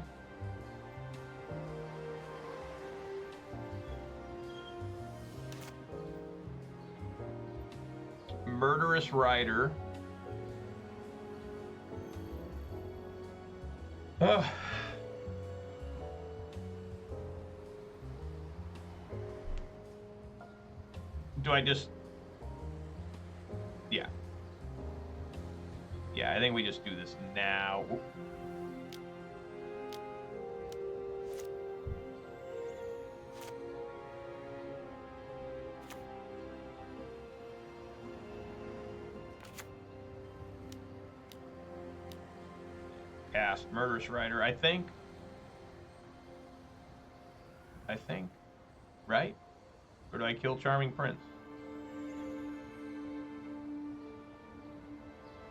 Murderous Rider. Ugh. Do I just... Yeah. Yeah, I think we just do this now. Oop. Cast Murderous Rider, I think. Right? Or do I kill Charming Prince?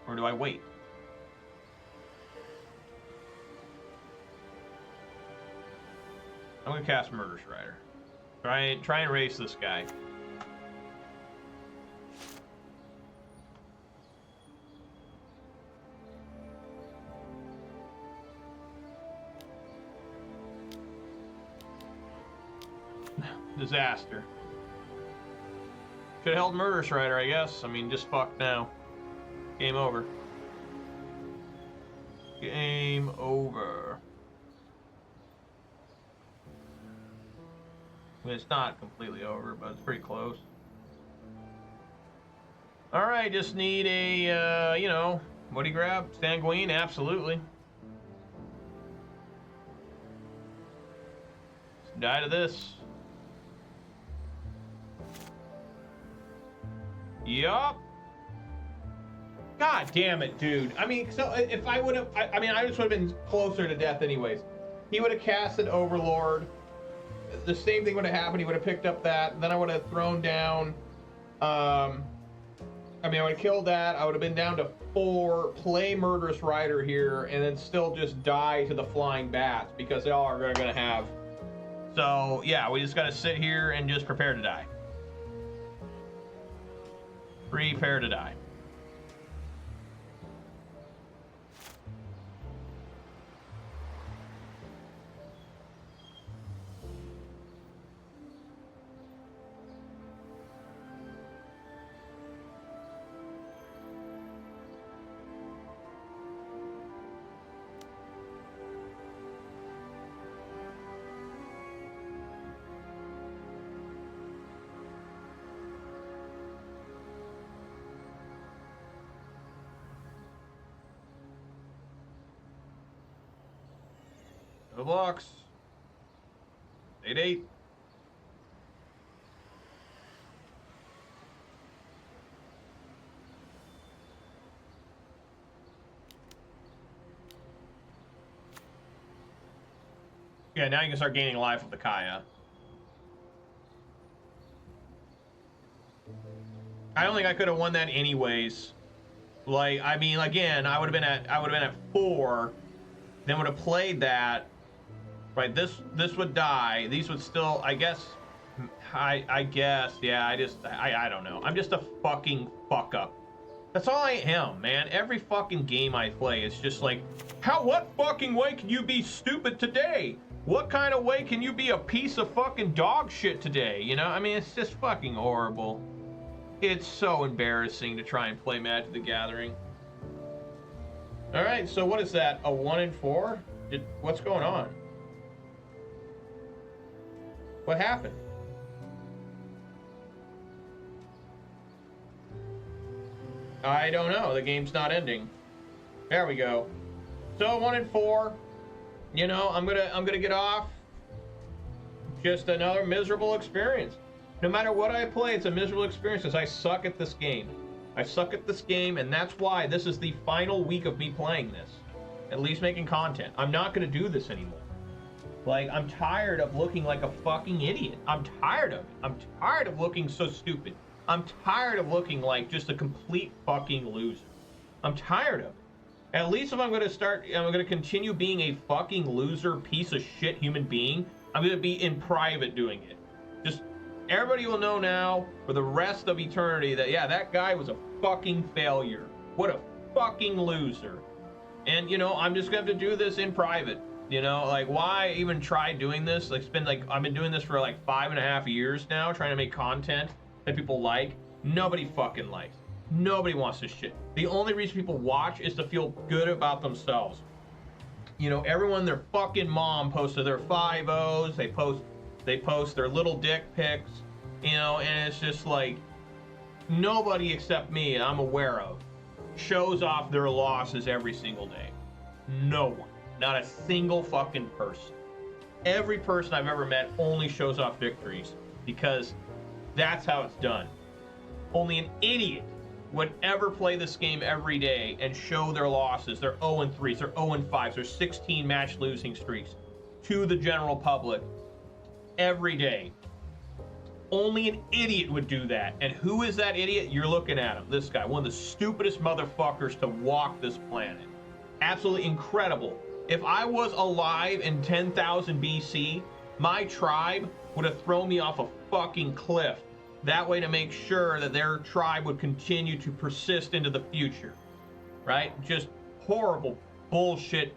Or do I wait? I'm gonna cast Murderous Rider. Try and race this guy. Disaster. Should have held Murderous Rider, I guess. I mean, just fucked now. Game over. Game over. I mean, it's not completely over, but it's pretty close. All right, just need a, you know, what do you grab? Sanguine, absolutely. Let's die to this. Yup. God damn it, dude. I mean, so if I would have, I mean, I just would have been closer to death anyways. He would have casted Overlord. The same thing would have happened. He would have picked up that. Then I would have thrown down, I mean, I would have killed that. I would have been down to 4, play Murderous Rider here, and then still just die to the flying bats because they all are going to have So, yeah, we just got to sit here and just prepare to die. Prepare to die. No blocks. 8-8. Yeah, now you can start gaining life with the Kaya. I don't think I could have won that anyways. Like, I mean, again, I would have been at 4, then would have played that. Right, this would die. These would still, I guess, yeah, I don't know. I'm just a fucking fuck up. That's all I am, man. Every fucking game I play is just like, what fucking way can you be stupid today? What kind of way can you be a piece of fucking dog shit today? You know, I mean, it's just fucking horrible. It's so embarrassing to try and play Magic the Gathering. All right, so what is that? A 1-4? What's going on? What happened? I don't know. The game's not ending. There we go. So 1-4. You know, I'm gonna get off. Just another miserable experience. No matter what I play, it's a miserable experience because I suck at this game. I suck at this game, and that's why this is the final week of me playing this. At least making content. I'm not gonna do this anymore. Like, I'm tired of looking like a fucking idiot. I'm tired of it. I'm tired of looking so stupid. I'm tired of looking like just a complete fucking loser. I'm tired of it. At least if I'm going to continue being a fucking loser, piece of shit human being, I'm going to be in private doing it. Just, everybody will know now for the rest of eternity that, yeah, that guy was a fucking failure. What a fucking loser. And, you know, I'm just going to have to do this in private. You know, like, why even try doing this? Like, I've been doing this for like 5.5 years now, trying to make content that people like. Nobody fucking likes. Nobody wants this shit. The only reason people watch is to feel good about themselves. You know, everyone, their fucking mom posted their 5-0s. They post their little dick pics. You know, and it's just like, nobody except me, I'm aware of, shows off their losses every single day. No one. Not a single fucking person. Every person I've ever met only shows off victories because that's how it's done. Only an idiot would ever play this game every day and show their losses, their 0-3s, their 0-5s, their 16 match losing streaks to the general public every day. Only an idiot would do that. And who is that idiot? You're looking at him. This guy, one of the stupidest motherfuckers to walk this planet. Absolutely incredible. If I was alive in 10,000 BC, my tribe would have thrown me off a fucking cliff. That way to make sure that their tribe would continue to persist into the future. Right? Just horrible bullshit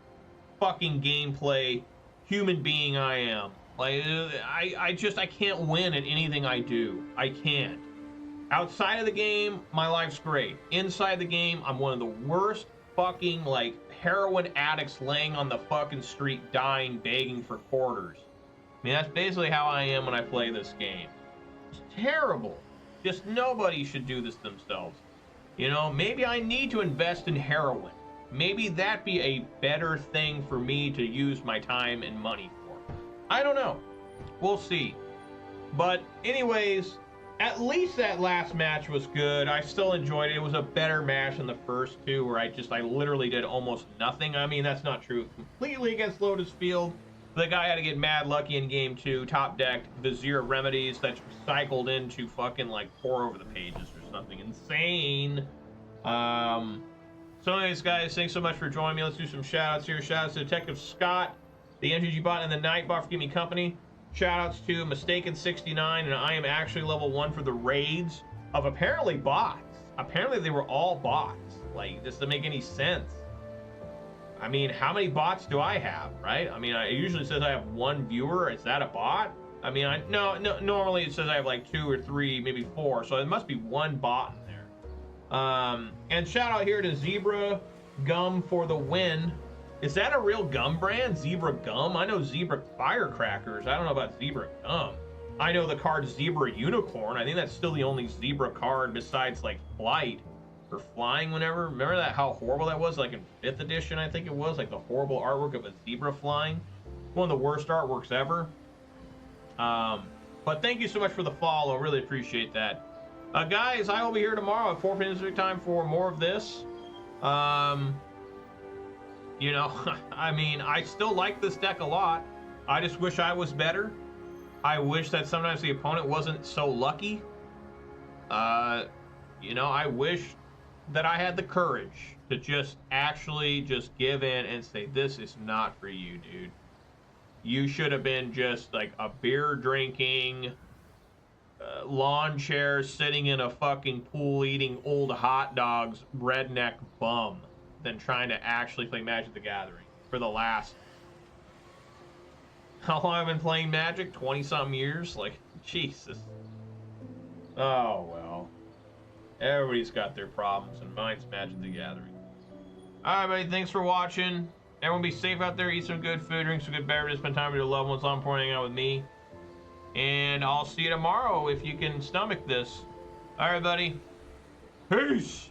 fucking gameplay human being I am. Like, I can't win at anything I do. I can't. Outside of the game, my life's great. Inside the game, I'm one of the worst fucking, like, heroin addicts laying on the fucking street, dying, begging for quarters. I mean, that's basically how I am when I play this game. It's terrible. Just nobody should do this themselves. You know, maybe I need to invest in heroin. Maybe that'd be a better thing for me to use my time and money for. I don't know. We'll see. But anyways, at least that last match was good. I still enjoyed it. It was a better match than the first two where I literally did almost nothing. I mean, that's not true completely against Lotus Field. The guy had to get mad lucky in game 2, top decked Vizier Remedies that cycled into fucking like pour over the pages or something insane. So anyways, guys, thanks so much for joining me. Let's do some shout outs here. Shout outs to Detective Scott, the MTG bot, and the Nightbot for giving me company. Shoutouts to Mistaken69 and I am actually level 1 for the raids of apparently bots. Apparently they were all bots. Like, this doesn't make any sense. I mean, how many bots do I have, right? I mean, it usually says I have 1 viewer. Is that a bot? I mean, no, normally it says I have like 2 or 3, maybe 4. So it must be 1 bot in there. And shout out here to Zebra Gum for the win. Is that a real gum brand? Zebra Gum? I know Zebra Firecrackers. I don't know about Zebra Gum. I know the card Zebra Unicorn. I think that's still the only Zebra card besides like Flight or Flying whenever. Remember that, how horrible that was? Like in 5th edition, I think it was. Like the horrible artwork of a zebra flying. One of the worst artworks ever. But thank you so much for the follow. Really appreciate that. Guys, I will be here tomorrow at 4 p.m. Pacific time for more of this. You know, I mean, I still like this deck a lot. I just wish I was better. I wish that sometimes the opponent wasn't so lucky. You know, I wish that I had the courage to just actually just give in and say, this is not for you, dude. You should have been just like a beer drinking, lawn chair sitting in a fucking pool eating old hot dogs redneck bum than trying to actually play Magic the Gathering for the last, how long I've been playing Magic? 20-something years? Like, Jesus. Oh, well. Everybody's got their problems, and mine's Magic the Gathering. Alright, buddy, thanks for watching. Everyone be safe out there. Eat some good food, drink some good beverages, spend time with your loved ones on pouring out with me. And I'll see you tomorrow if you can stomach this. Alright, buddy. Peace!